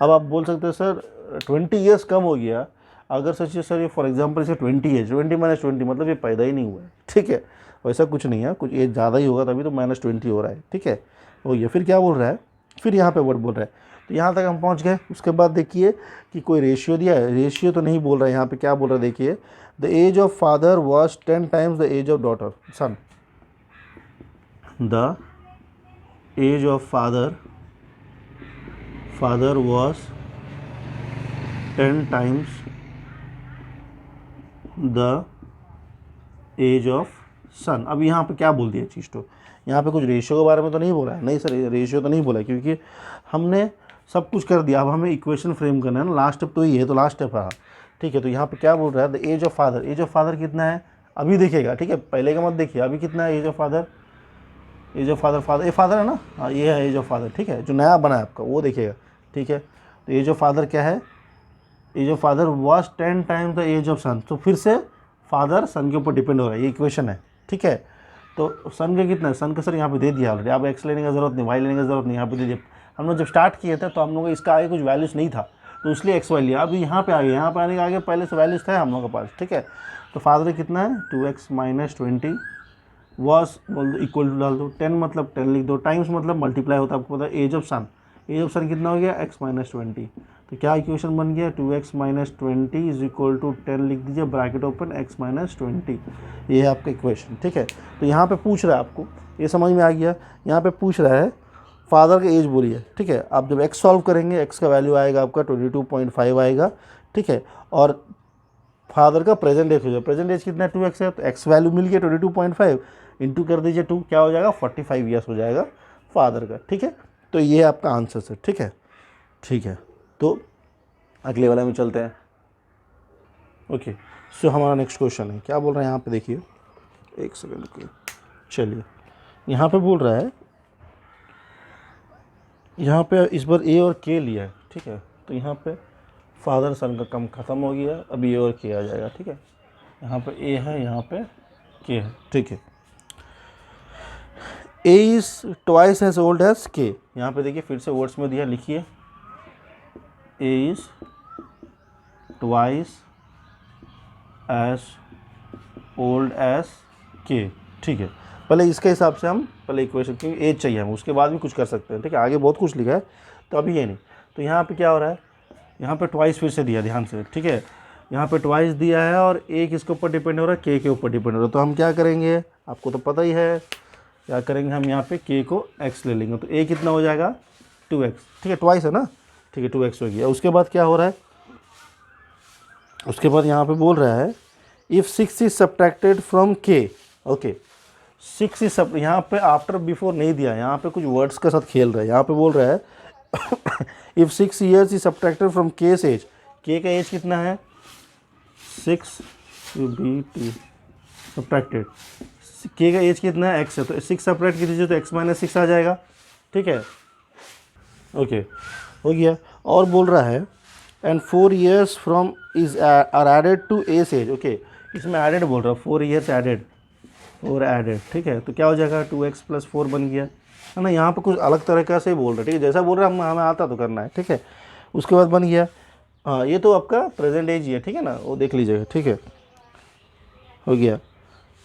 अब आप बोल सकते हैं सर 20 ईयर्स कम हो गया, अगर सोचिए सर ये फॉर एग्जांपल इसे 20 है, 20 माइनस 20 मतलब ये पैदा ही नहीं हुआ है। ठीक है, वैसा कुछ नहीं है, कुछ एज ज़्यादा ही होगा तभी तो माइनस 20 हो रहा है। ठीक है, हो गया। फिर क्या बोल रहा है, फिर यहाँ पे वर्ड बोल रहा है, तो यहाँ तक हम पहुँच गए। उसके बाद देखिए कि कोई रेशियो दिया है, रेशियो तो नहीं बोल रहा है, यहाँ पे क्या बोल रहा है देखिए, the age of father was 10 times the age of daughter son. The age of father was 10 times the age of son. अब यहाँ पे क्या बोल दिया चीज़, तो यहाँ पे कुछ रेशियो के बारे में तो नहीं बोला है, नहीं सर रेशियो तो नहीं बोला है, क्योंकि हमने सब कुछ कर दिया। अब हमें इक्वेशन फ्रेम करना है ना, लास्ट स्टेप तो ये है, तो लास्ट स्टेप है। ठीक है, तो यहाँ पे क्या बोल रहा है, the age of father, age of father कितना है अभी देखिएगा। ठीक है, पहले का मत देखिए, अभी कितना है age of father, age of father, father ये फादर है ना, हाँ ये है एज ऑफ फादर। ठीक है, जो नया बना है आपका वो देखिएगा। ठीक है, तो एज ऑफ फादर क्या है, age of father was 10 times the age of son, तो फिर से फादर सन के ऊपर डिपेंड हो रहा है, ये इक्वेशन है, ठीक है। तो सन का कितना है, सन का सर यहाँ पे दे दिया ऑलरेडी, आप एक्स लेने का ज़रूरत नहीं, वाई लेने का ज़रूरत नहीं, यहाँ पे दे दिया। हम लोग जब स्टार्ट किए थे तो हम लोग को इसका आगे कुछ वैल्यूज़ नहीं था, तो इसलिए एक्स वाई लिया। अब यहाँ पे आ गए, यहाँ पे आने के आगे पहले से वैल्यूज़ थे हम लोग के पास, ठीक है। तो फादर कितना है 2x - 20 वॉस बोल दो, इक्वल टू डाल दो, 10 मतलब 10 लिख दो, टाइम्स मतलब मल्टीप्लाई होता है, आपको पता है। एज ऑफ सन कितना हो गया x - 20, तो क्या इक्वेशन बन गया 2x - 20 इज इक्वल टू 10 लिख दीजिए, ब्रैकेट ओपन x - 20, ये है आपका इक्वेशन, ठीक है। तो यहाँ पे पूछ रहा है आपको, ये समझ में आ गया, यहाँ पे पूछ रहा है फादर का एज बोलिए, ठीक है। आप जब x सॉल्व करेंगे x का वैल्यू आएगा आपका 22.5 आएगा, ठीक है। और फादर का प्रेजेंट एज हो जाए, प्रेजेंट एज कितना 2x है, तो x वैल्यू मिल गया 22.5, इंटू कर दीजिए 2, क्या हो जाएगा 45 ईयर्स हो जाएगा फादर का, ठीक है। तो ये आपका आंसर है, ठीक है, ठीक है। तो अगले वाला में चलते हैं। ओके, सो हमारा नेक्स्ट क्वेश्चन है, क्या बोल रहे हैं यहाँ पे देखिए, एक सेकेंड रुकिए, चलिए। यहाँ पे बोल रहा है, यहाँ पे इस बार ए और के लिया है, ठीक है। तो यहाँ पे फादर सन का कम ख़त्म हो गया, अब ए और के आ जाएगा, ठीक है। यहाँ पे ए है, यहाँ पे के है, ठीक है। A is twice as old as K, यहाँ पे देखिए फिर से वर्ड्स में दिया, लिखिए A is twice as old as K, ठीक है। पहले इसके हिसाब से हम पहले इक्वेशन, क्योंकि एज चाहिए हम, उसके बाद भी कुछ कर सकते हैं, ठीक है। आगे बहुत कुछ लिखा है, तो अभी ये नहीं। तो यहाँ पे क्या हो रहा है, यहाँ पे ट्वाइस फिर से दिया, ध्यान से, ठीक है। यहाँ पे ट्वाइस दिया है और एक इसके ऊपर डिपेंड हो रहा है, के ऊपर डिपेंड हो रहा है। तो हम क्या करेंगे, आपको तो पता ही है, क्या करेंगे हम, यहाँ पे के को x ले लेंगे, तो a कितना हो जाएगा 2x, ठीक है, ट्वाइस है ना, ठीक है, 2x हो गया। उसके बाद क्या हो रहा है, उसके बाद यहाँ पे बोल रहा है if 6 is subtracted from k, okay 6 is सब, यहाँ पे आफ्टर बिफोर नहीं दिया, यहाँ पे कुछ वर्ड्स के साथ खेल रहा है। यहाँ पे बोल रहा है if 6 years is subtracted from K's age, K का एज कितना है 6 बी टी सब्ट्रैक्टेड, के का एज कितना है x है, तो 6 सब्ट्रैक्ट कर दीजिए तो x - 6 आ जाएगा, ठीक है, ओके हो गया। और बोल रहा है and 4 years from is are added to S age, okay इसमें एडेड बोल रहा है, 4 ईयर्स एडेड, और एडेड, ठीक है। तो क्या हो जाएगा 2x + 4 बन गया, है ना। यहाँ पे कुछ अलग तरीक़ा से बोल रहा है, ठीक है, जैसा बोल रहा है हमें आता तो करना है, ठीक है। उसके बाद बन गया, हाँ ये तो आपका प्रेजेंट एज ही है, ठीक है ना, वो देख लीजिएगा, ठीक है, हो गया।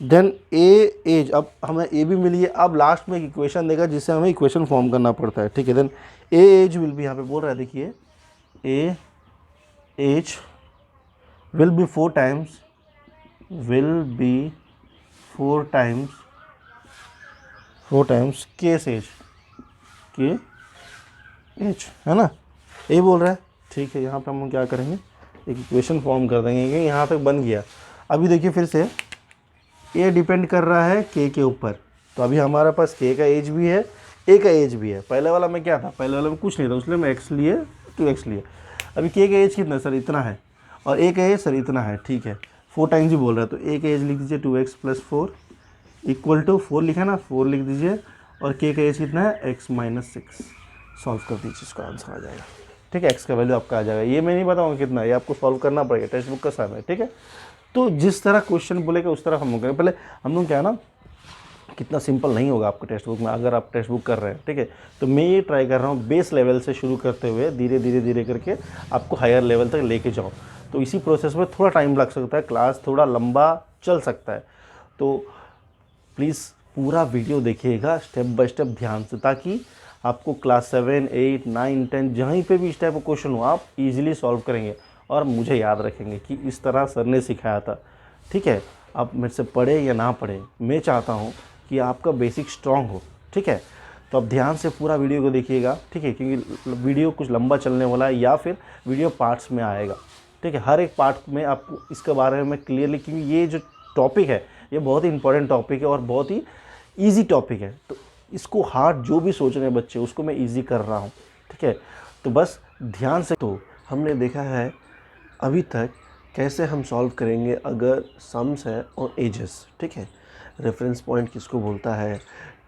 देन ए एज, अब हमें ए भी मिली है, अब लास्ट में एक इक्वेशन देगा जिससे हमें इक्वेशन फॉर्म करना पड़ता है, ठीक है। Then A age will be, यहाँ पे बोल रहा है देखिए A age will be 4 times, will be 4 times case age, के एज, है ना, ये बोल रहा है, ठीक है। यहाँ पे हम क्या करेंगे, एक इक्वेशन फॉर्म कर देंगे, कि यहाँ पे बन गया। अभी देखिए फिर से ये डिपेंड कर रहा है के ऊपर, तो अभी हमारे पास के का एज भी है, ए का एज भी है। पहले वाला में क्या था, पहले वाला में कुछ नहीं था, इसलिए मैं x लिए 2x लिए। अभी के का एज कितना सर, इतना है, और ए का एज सर इतना है, ठीक है, 4 टाइम्स ही बोल रहा है, तो ए का एज लिख दीजिए 2x + 4 इक्वल टू 4 लिखा ना, 4 लिख दीजिए, और के का एज कितना है x - 6, सॉल्व कर दीजिए, इसका आंसर आ जाएगा, ठीक है। x का वैल्यू आपका आ जाएगा, ये मैं नहीं बताऊँगा कितना, ये आपको सॉल्व करना पड़ेगा, टेक्स्ट बुक का सामने है, ठीक है। तो जिस तरह क्वेश्चन बोलेगा उस तरह हम लोग करें। पहले हम लोग क्या है ना, कितना सिंपल नहीं होगा आपके टेक्स्ट बुक में, अगर आप टेक्स्ट बुक कर रहे हैं, ठीक है। तो मैं ये ट्राई कर रहा हूँ बेस लेवल से शुरू करते हुए धीरे धीरे करके आपको हायर लेवल तक लेके जाऊँ। तो इसी प्रोसेस में थोड़ा टाइम लग सकता है, क्लास थोड़ा लंबा चल सकता है, तो प्लीज़ पूरा वीडियो देखिएगा स्टेप बाय स्टेप ध्यान से, ताकि आपको क्लास 7, 8, 9, 10 जहीं पे भी इस टाइप का क्वेश्चन हो आप इजीली सॉल्व करेंगे और मुझे याद रखेंगे कि इस तरह सर ने सिखाया था, ठीक है। आप मेरे से पढ़े या ना पढ़े, मैं चाहता हूँ कि आपका बेसिक स्ट्रॉन्ग हो, ठीक है। तो आप ध्यान से पूरा वीडियो को देखिएगा, ठीक है, क्योंकि वीडियो कुछ लंबा चलने वाला है या फिर वीडियो पार्ट्स में आएगा, ठीक है। हर एक पार्ट में आपको इसके बारे में क्लियरली, क्योंकि ये जो टॉपिक है ये बहुत ही इंपॉर्टेंट टॉपिक है और बहुत ही ईजी टॉपिक है, तो इसको हार्ड जो भी सोच रहे हैं बच्चे उसको मैं ईजी कर रहा हूँ, ठीक है। तो बस ध्यान से, तो हमने देखा है अभी तक कैसे हम सॉल्व करेंगे अगर सम्स है और एजेस, ठीक है। रेफरेंस पॉइंट किसको बोलता है,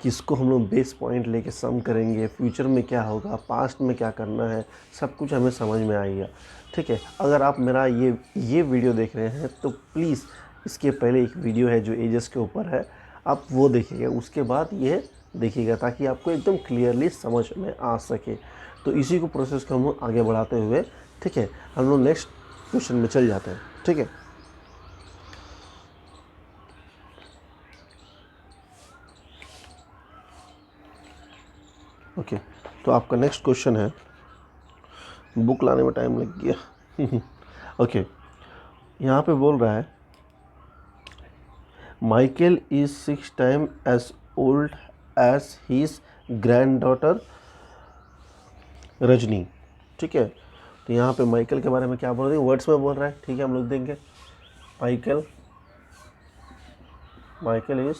किसको हम लोग बेस पॉइंट लेके सम करेंगे, फ्यूचर में क्या होगा, पास्ट में क्या करना है, सब कुछ हमें समझ में आएगा, ठीक है। अगर आप मेरा ये वीडियो देख रहे हैं तो प्लीज़ इसके पहले एक वीडियो है जो एजेस के ऊपर है, आप वो देखिएगा, उसके बाद ये देखिएगा ताकि आपको एकदम क्लियरली समझ में आ सके। तो इसी को प्रोसेस को हम लोग आगे बढ़ाते हुए, ठीक है, हम लोग नेक्स्ट क्वेश्चन में चल जाते हैं, ठीक है। ओके, तो आपका नेक्स्ट क्वेश्चन है, बुक लाने में टाइम लग गया। ओके, यहाँ पे बोल रहा है Michael is 6 time as old as his granddaughter Rajni, ठीक है। तो यहाँ पे माइकल के बारे में क्या बोल रहे हैं, वर्ड्स में बोल रहा है, ठीक है, हम लोग देंगे Michael is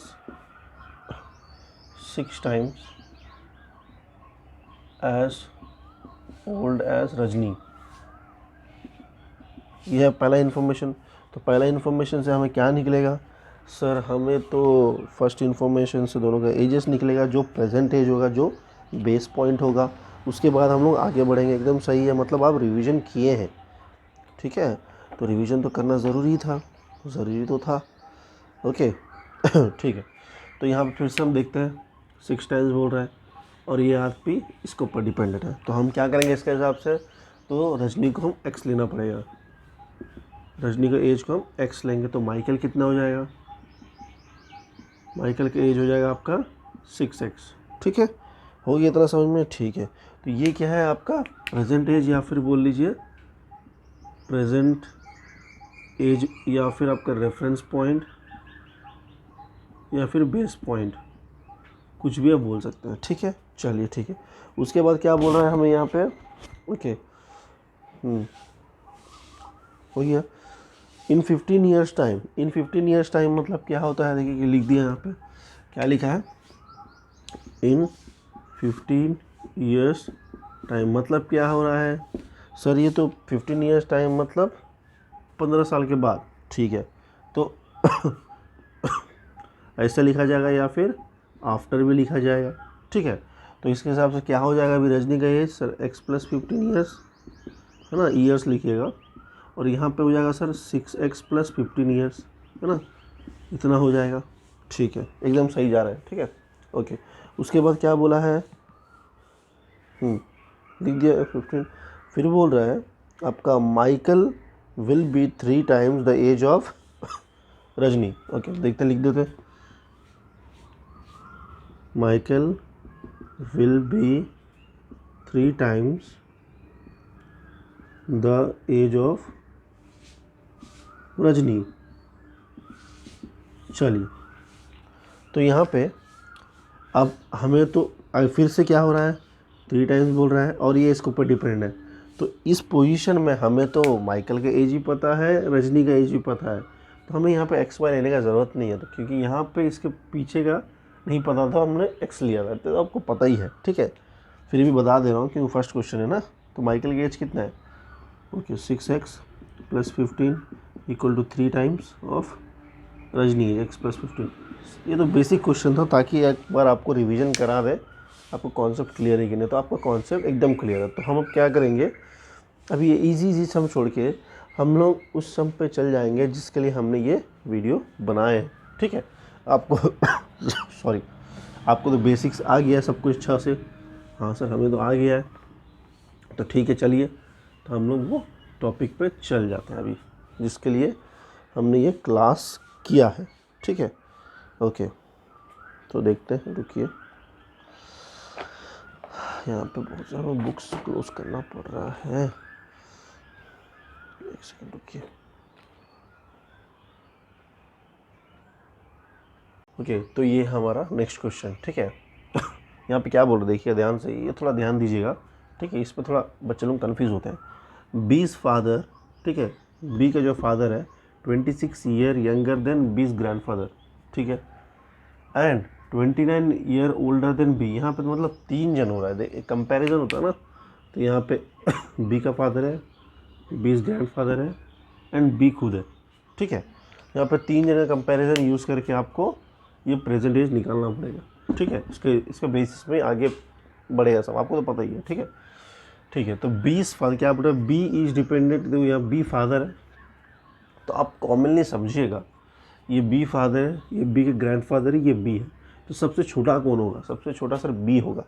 6 times as old as Rajni, यह है पहला इन्फॉर्मेशन। तो पहला इन्फॉर्मेशन से हमें क्या निकलेगा सर, हमें तो फर्स्ट इन्फॉर्मेशन से दोनों का एजेस निकलेगा, जो प्रेजेंट एज होगा, जो बेस पॉइंट होगा, उसके बाद हम लोग आगे बढ़ेंगे। एकदम सही है, मतलब आप रिवीजन किए हैं, ठीक है, तो रिवीजन तो करना ज़रूरी था, ज़रूरी तो था। ओके ठीक है, तो यहाँ पे फिर से हम देखते हैं 6 टाइम्स बोल रहा है और ये आरपी इसके ऊपर डिपेंडेंट है। तो हम क्या करेंगे इसके हिसाब से, तो रजनी को हम एक्स लेना पड़ेगा, रजनी का एज को हम एक्स लेंगे। तो माइकल कितना हो जाएगा, माइकल का एज हो जाएगा आपका 6x, ठीक है, हो गया इतना समझ में, ठीक है। तो ये क्या है आपका प्रेजेंट एज, या फिर बोल लीजिए प्रेजेंट एज, या फिर आपका रेफरेंस पॉइंट, या फिर बेस पॉइंट, कुछ भी आप बोल सकते हैं, ठीक है। चलिए ठीक है, उसके बाद क्या बोल रहा है हमें यहाँ पे, ओके, हो गया इन 15 ईयर्स टाइम। इन 15 ईयर्स टाइम मतलब क्या होता है, देखिए लिख दिया यहाँ पे, क्या लिखा है, इन 15 ईयर्स टाइम मतलब क्या हो रहा है सर, ये तो 15 ईयर्स टाइम मतलब 15 साल के बाद, ठीक है। तो ऐसा लिखा जाएगा या फिर आफ्टर भी लिखा जाएगा, ठीक है। तो इसके हिसाब से क्या हो जाएगा, अभी रजनी का एज सर x + 15 ईयर्स है ना, ईयर्स लिखिएगा, और यहाँ पे हो जाएगा सर 6x + 15 ईयर्स, है ना, इतना हो जाएगा, ठीक है, एकदम सही जा रहा है, ठीक है। ओके, उसके बाद क्या बोला है, लिख दिया 15, फिर बोल रहा है आपका Michael will be 3 times the age of Rajni. Okay, देखते लिख देते, Michael will be 3 times the age of Rajni. चलिए, तो यहाँ पे अब हमें तो फिर से क्या हो रहा है, 3 टाइम्स बोल रहा है और ये इसके ऊपर डिपेंड है। तो इस पोजीशन में हमें तो माइकल का एज ही पता है, रजनी का एज भी पता है, तो हमें यहाँ पे एक्स वाई लेने का ज़रूरत नहीं है। तो क्योंकि यहाँ पे इसके पीछे का नहीं पता था, हमने एक्स लिया था, तो आपको पता ही है, ठीक है। फिर भी बता दे रहा हूँ क्योंकि फर्स्ट क्वेश्चन है ना। तो माइकल का एज कितना है, okay, 6x + 15 = 3 times of Rajni x + 15। ये तो बेसिक क्वेश्चन था ताकि एक बार आपको रिवीजन करा दे, आपको कॉन्सेप्ट क्लियर है कि नहीं। तो आपका कॉन्सेप्ट एकदम क्लियर है। तो हम अब क्या करेंगे, अभी ये इजी सम छोड़ के हम लोग उस सम पे चल जाएंगे जिसके लिए हमने ये वीडियो बनाए हैं, ठीक है। आपको सॉरी, आपको तो बेसिक्स आ गया है सब कुछ अच्छा से, हाँ सर हमें तो आ गया है, तो ठीक है। चलिए, तो हम लोग वो टॉपिक पे चल जाते हैं अभी, जिसके लिए हमने ये क्लास किया है, ठीक है। ओके, तो देखते हैं, रुकिए, यहाँ पे बहुत सारा बुक्स क्लोज करना पड़ रहा है, एक सेकंड रुकिए। ओके, तो ये हमारा नेक्स्ट क्वेश्चन, ठीक है। यहाँ पे क्या बोल रहे, देखिए ध्यान से, ये थोड़ा ध्यान दीजिएगा, ठीक है। इस पर थोड़ा बच्चे लोग कन्फ्यूज़ होते हैं। बी's फादर, ठीक है, बी का जो फादर है 26 year younger than B's grandfather, ठीक है, and 29 year older than B. यहाँ पे तो मतलब 3 जन हो रहा है, कंपैरिजन होता है ना। तो यहाँ पे बी का फादर है, बी's ग्रैंडफादर है एंड बी खुद है, ठीक है। यहाँ पे 3 जन का कंपैरिजन यूज़ करके आपको ये प्रेजेंट एज निकालना पड़ेगा, ठीक है। इसके बेसिस में आगे बढ़ेगा सब, आपको तो पता ही है, ठीक है। ठीक है, तो बी's फादर क्या बोल रहा है, बी इज डिपेंडेंट, तो यहाँ बी फादर है, तो आप कॉमनली समझिएगा ये बी फादर है, ये बी के ग्रैंडफादर है, ये बी है, तो सबसे छोटा कौन होगा? सबसे छोटा सर बी होगा,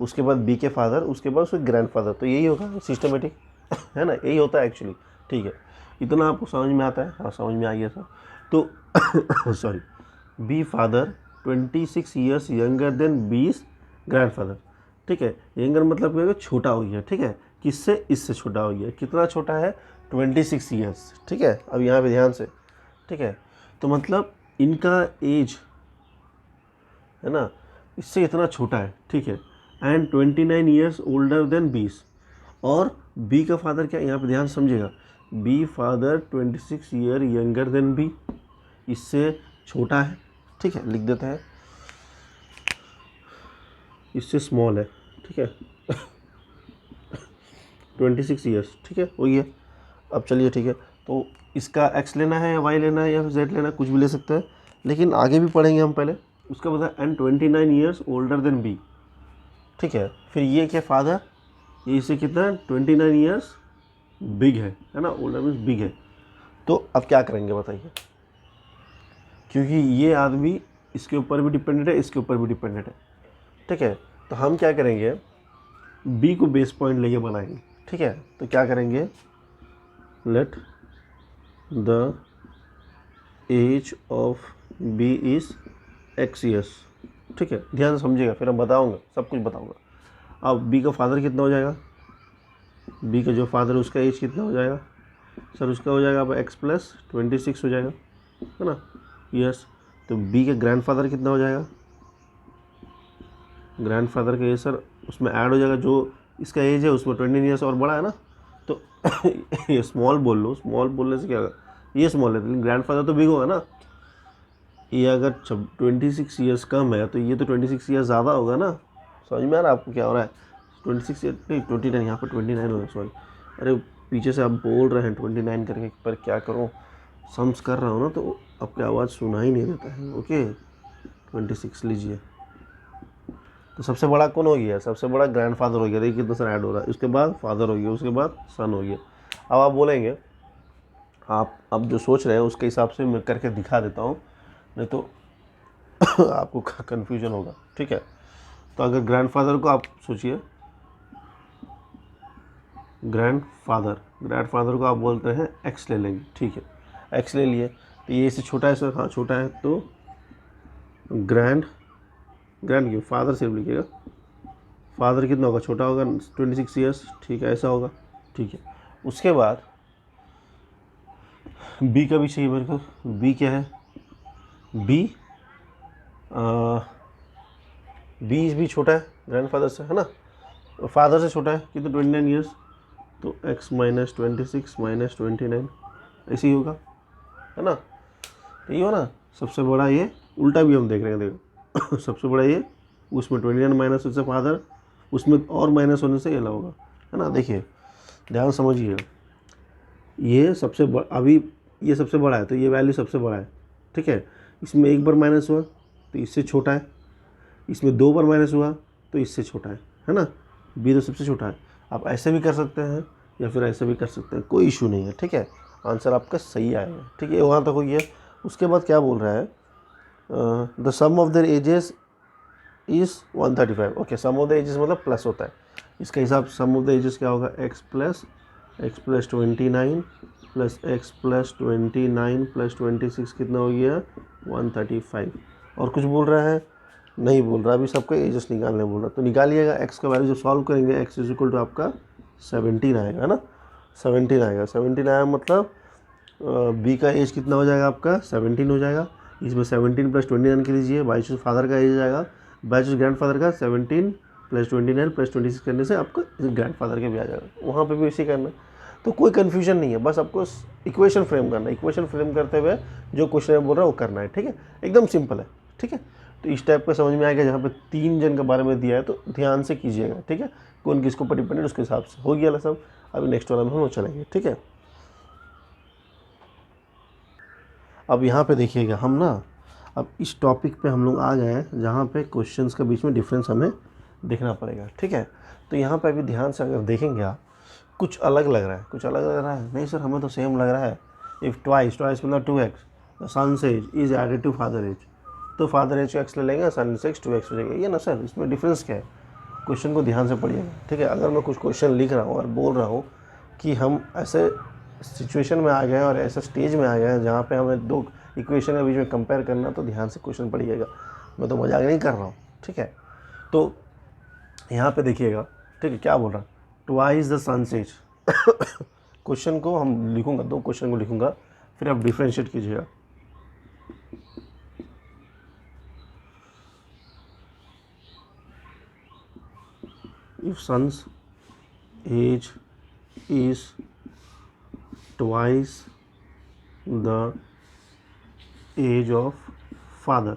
उसके बाद बी के फादर, उसके बाद उसके ग्रैंडफादर, तो यही होगा सिस्टमेटिक है ना, यही होता है एक्चुअली। ठीक है, इतना आपको समझ में आता है? हाँ समझ में आ गया सर। तो sorry, B father 26 years younger than बीस ग्रैंडफादर। ठीक है, यंगर मतलब क्या है? छोटा हो गया। ठीक है, किससे? इससे छोटा हो गया। कितना छोटा है? 26 ईयर्स। ठीक है, अब यहाँ पे ध्यान से, ठीक है, तो मतलब इनका एज है ना इससे इतना छोटा है। ठीक है, एंड 29 ईयर्स ओल्डर देन बीस। और बी का फादर क्या? यहाँ पे ध्यान समझिएगा, B father 26 year younger than B, इससे छोटा है। ठीक है, लिख देते हैं, इससे स्मॉल है। ठीक है 26 ईयर्स। ठीक है, वही है। अब चलिए ठीक है, तो इसका एक्स लेना है या वाई लेना है या फिर जेड लेना है, कुछ भी ले सकते हैं, लेकिन आगे भी पढ़ेंगे हम पहले। उसका बता and 29 years older than B. ठीक है, फिर ये क्या फादर, ये इससे कितना 29 ईयर्स बिग है ना, ओल्डर मीन्स बिग है। तो अब क्या करेंगे बताइए, क्योंकि ये आदमी इसके ऊपर भी डिपेंडेंट है, इसके ऊपर भी डिपेंडेंट है। ठीक है, तो हम क्या करेंगे, बी को बेस पॉइंट लेके बनाएंगे। ठीक है, तो क्या करेंगे, let the age of B is X years. ठीक है, ध्यान से समझिएगा, फिर हम बताऊंगा, सब कुछ बताऊंगा। अब बी का फादर कितना हो जाएगा, बी का जो फादर है उसका एज कितना हो जाएगा सर? उसका हो जाएगा अब एक्स प्लस 26 हो जाएगा, है ना, ईयर्स। तो बी के ग्रैंडफादर कितना हो जाएगा, ग्रैंडफादर का एज सर उसमें ऐड हो जाएगा, जो इसका एज है उसमें 20 ईयर्स और बड़ा है ना, तो ये स्मॉल बोल लो, स्मॉल बोलने से क्या होगा, ये स्मॉल है लेकिन ग्रैंडफादर तो बिग होगा ना। ये अगर 26 ईयर्स कम है तो ये तो 26 ईयर्स ज़्यादा होगा ना। समझ में आ रहा है आपको क्या हो रहा है? 26 ईयर नहीं 29, यहाँ पर 29 हो रहा है, सॉरी। अरे पीछे से आप बोल रहे हैं 29 करके, पर क्या करूँ, सम्स कर रहा हूँ ना, तो आपकी आवाज़ सुना ही नहीं देता है। ओके 26 लीजिए। तो सबसे बड़ा कौन हो गया? सबसे बड़ा ग्रैंडफादर हो गया। देखिए कितना सर ऐड हो रहा है, उसके बाद फादर हो गया, उसके बाद सन हो गया। अब आप बोलेंगे, आप अब जो सोच रहे हैं उसके हिसाब से मैं करके दिखा देता हूँ, नहीं तो आपको कन्फ्यूजन होगा। ठीक है, तो अगर ग्रैंडफादर को आप सोचिए, ग्रैंडफादर को आप बोलते हैं एक्स ले लेंगे। ठीक है, एक्स ले लिए, तो ये इससे छोटा है सर? हाँ छोटा है, तो ग्रैंड क्यों, फादर सिर्फ लिखिएगा, फादर कितना होगा? छोटा होगा 26 ईयर्स। ठीक है, ऐसा होगा। ठीक है, उसके बाद बी का भी चाहिए मेरे को। बी क्या है, बी भी छोटा है ग्रैंडफादर से, है ना, फादर से छोटा है कितना 29 ईयर्स, तो x माइनस 26 माइनस 29 ऐसे ही होगा, है ना, यही हो ना। सबसे बड़ा ये, उल्टा भी हम देख रहे हैं, देखो सबसे बड़ा ये, उसमें 29 माइनस उससे फादर, उसमें और माइनस होने से ये होगा, है ना। देखिए ध्यान समझिए, ये सबसे बड़ा, अभी ये सबसे बड़ा है तो ये वैल्यू सबसे बड़ा है। ठीक है, इसमें एक बार माइनस हुआ तो इससे छोटा है, इसमें दो बार माइनस हुआ तो इससे छोटा है ना। बी तो सबसे छोटा है। आप ऐसे भी कर सकते हैं या फिर ऐसे भी कर सकते हैं, कोई इशू नहीं है। ठीक है, आंसर आपका सही आएगा। ठीक है, वहाँ तक हो गया। उसके बाद क्या बोल रहा है, the sum of their ages is 135। Okay, sum of the ages मतलब प्लस होता है, इसका हिसाब सम ऑफ द एजेस क्या होगा, x plus 29 plus x plus 29 plus 26 कितना हो गया 135। और कुछ बोल रहा है? नहीं बोल रहा, अभी सबको एजेस निकालने बोल रहा। तो निकालिएगा, x का वैल्यू जब सॉल्व करेंगे x इज इक्वल टू आपका 17 आएगा, है ना, 17 आएगा। 17 आया मतलब बी का एज कितना हो जाएगा आपका 17 हो जाएगा। इसमें 17 प्लस 29 के लीजिए, बाई चूज फादर का एज आएगा, बाई चूज ग्रैंड फादर का 17 प्लस 29 प्लस 26 करने से आपको ग्रैंड फादर के भी आ जाएगा। वहाँ पे भी इसी करना है, तो कोई कन्फ्यूजन नहीं है, बस आपको इक्वेशन फ्रेम करना है। इक्वेशन फ्रेम करते हुए जो क्वेश्चन बोल रहा है वो करना है। ठीक है, एकदम सिंपल है। ठीक है, तो इस टाइप का समझ में आएगा, जहाँ पे 3 जन के बारे में दिया है तो ध्यान से कीजिएगा। ठीक है, कौन किसको पर डिपेंडेंट उसके हिसाब से हो गया सब। अभी नेक्स्ट वाला में हम चलेंगे। ठीक है, अब यहाँ पे देखिएगा, हम ना अब इस टॉपिक पे हम लोग आ गए हैं जहाँ पे क्वेश्चंस के बीच में डिफरेंस हमें देखना पड़ेगा। ठीक है, तो यहाँ पे अभी ध्यान से अगर देखेंगे आप, कुछ अलग लग रहा है, कुछ अलग लग रहा है। नहीं सर हमें तो सेम लग रहा है। इफ़ ट्वाइस मतलब 2x, the son's age is added to father age, तो फादर एज को एक्स ले लेंगे, सन से 2x हो जाएगा। ये ना सर, इसमें डिफरेंस क्या है? क्वेश्चन को ध्यान से पढ़िएगा, ठीक है। अगर मैं कुछ क्वेश्चन लिख रहा हूँ और बोल रहा हूँ कि हम ऐसे सिचुएशन में आ गए और ऐसे स्टेज में आ गए हैं जहाँ पे हमें दो इक्वेशन के बीच में कंपेयर करना, तो ध्यान से क्वेश्चन पढ़िएगा। मैं तो मजाक नहीं कर रहा हूँ, ठीक है। तो यहाँ पे देखिएगा, ठीक है, क्या बोल रहा, twice the son's age. Question को हम लिखूंगा, दो क्वेश्चन को लिखूंगा, फिर आप डिफ्रेंशिएट कीजिएगा। If son's age is twice the age of father.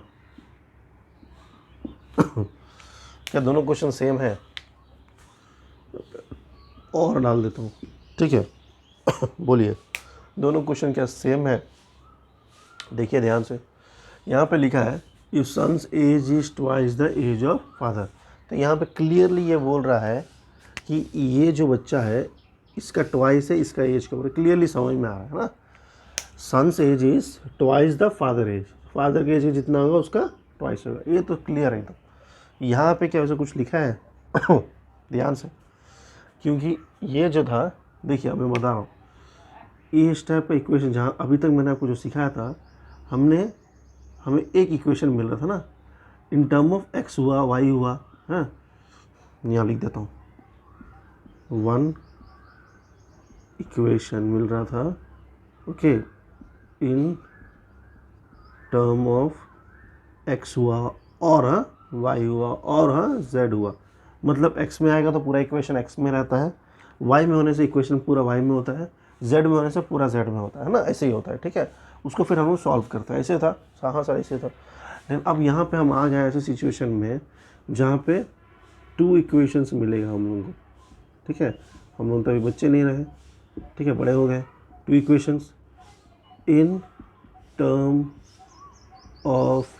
क्या दोनों क्वेश्चन सेम है? और डाल देता हूँ, ठीक है। बोलिए, दोनों क्वेश्चन क्या सेम है? देखिए ध्यान से, यहाँ पे लिखा है if son's age is twice the age of father, तो यहाँ पे क्लियरली ये बोल रहा है कि ये जो बच्चा है इसका ट्वाइस है इसका एज के ऊपर, क्लियरली समझ में आ रहा है ना। Son's age is twice the father age, father के एज जितना होगा उसका ट्वाइस होगा, ये तो क्लियर है। तो यहाँ पे क्या वैसे कुछ लिखा है? ध्यान से, क्योंकि ये जो था, देखिए अब मैं बता रहा हूँ, इस टाइप का इक्वेशन जहाँ अभी तक मैंने आपको जो सिखाया था, हमें एक इक्वेशन मिल रहा था ना, इन टर्म ऑफ एक्स हुआ, वाई हुआ, हाँ, यहाँ लिख देता हूँ, वन इक्वेशन मिल रहा था, okay, in term of x हुआ और वाई हुआ और जेड हुआ। मतलब x में आएगा तो पूरा इक्वेशन x में रहता है, y में होने से इक्वेशन पूरा y में होता है, z में होने से पूरा z में होता है ना, ऐसे ही होता है, ठीक है। उसको फिर हम लोग सॉल्व करते हैं, ऐसे था, हाँ सर ऐसे था। लेकिन अब यहाँ पे हम आ गए ऐसे सिचुएशन में जहाँ पे टू इक्वेशंस मिलेगा हम लोगों को, ठीक है। हम लोग तो अभी बच्चे नहीं रहे, ठीक है, बड़े हो गए। Two equations in term of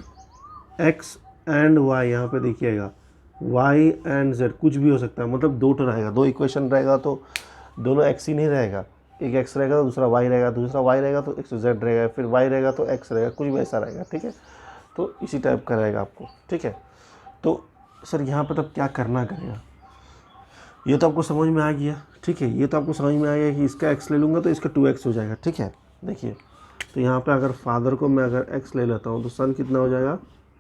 x and y, यहाँ पे देखिएगा y एंड z कुछ भी हो सकता है, मतलब दो तो रहेगा, दो इक्वेशन रहेगा तो दोनों x ही नहीं रहेगा, एक x रहेगा तो दूसरा y रहेगा, दूसरा y रहेगा तो एक z रहेगा, फिर y रहेगा तो x रहेगा, कुछ भी ऐसा रहेगा, ठीक है। तो इसी टाइप का रहेगा आपको, ठीक है। तो सर यहाँ पे तब क्या करना करेगा, ये तो आपको समझ में आ गया, ठीक है। ये तो आपको समझ में आ गया कि इसका x ले लूँगा तो इसका 2x हो जाएगा, ठीक है। देखिए, तो यहाँ पे अगर फादर को मैं अगर x ले लेता हूँ तो सन कितना हो जाएगा,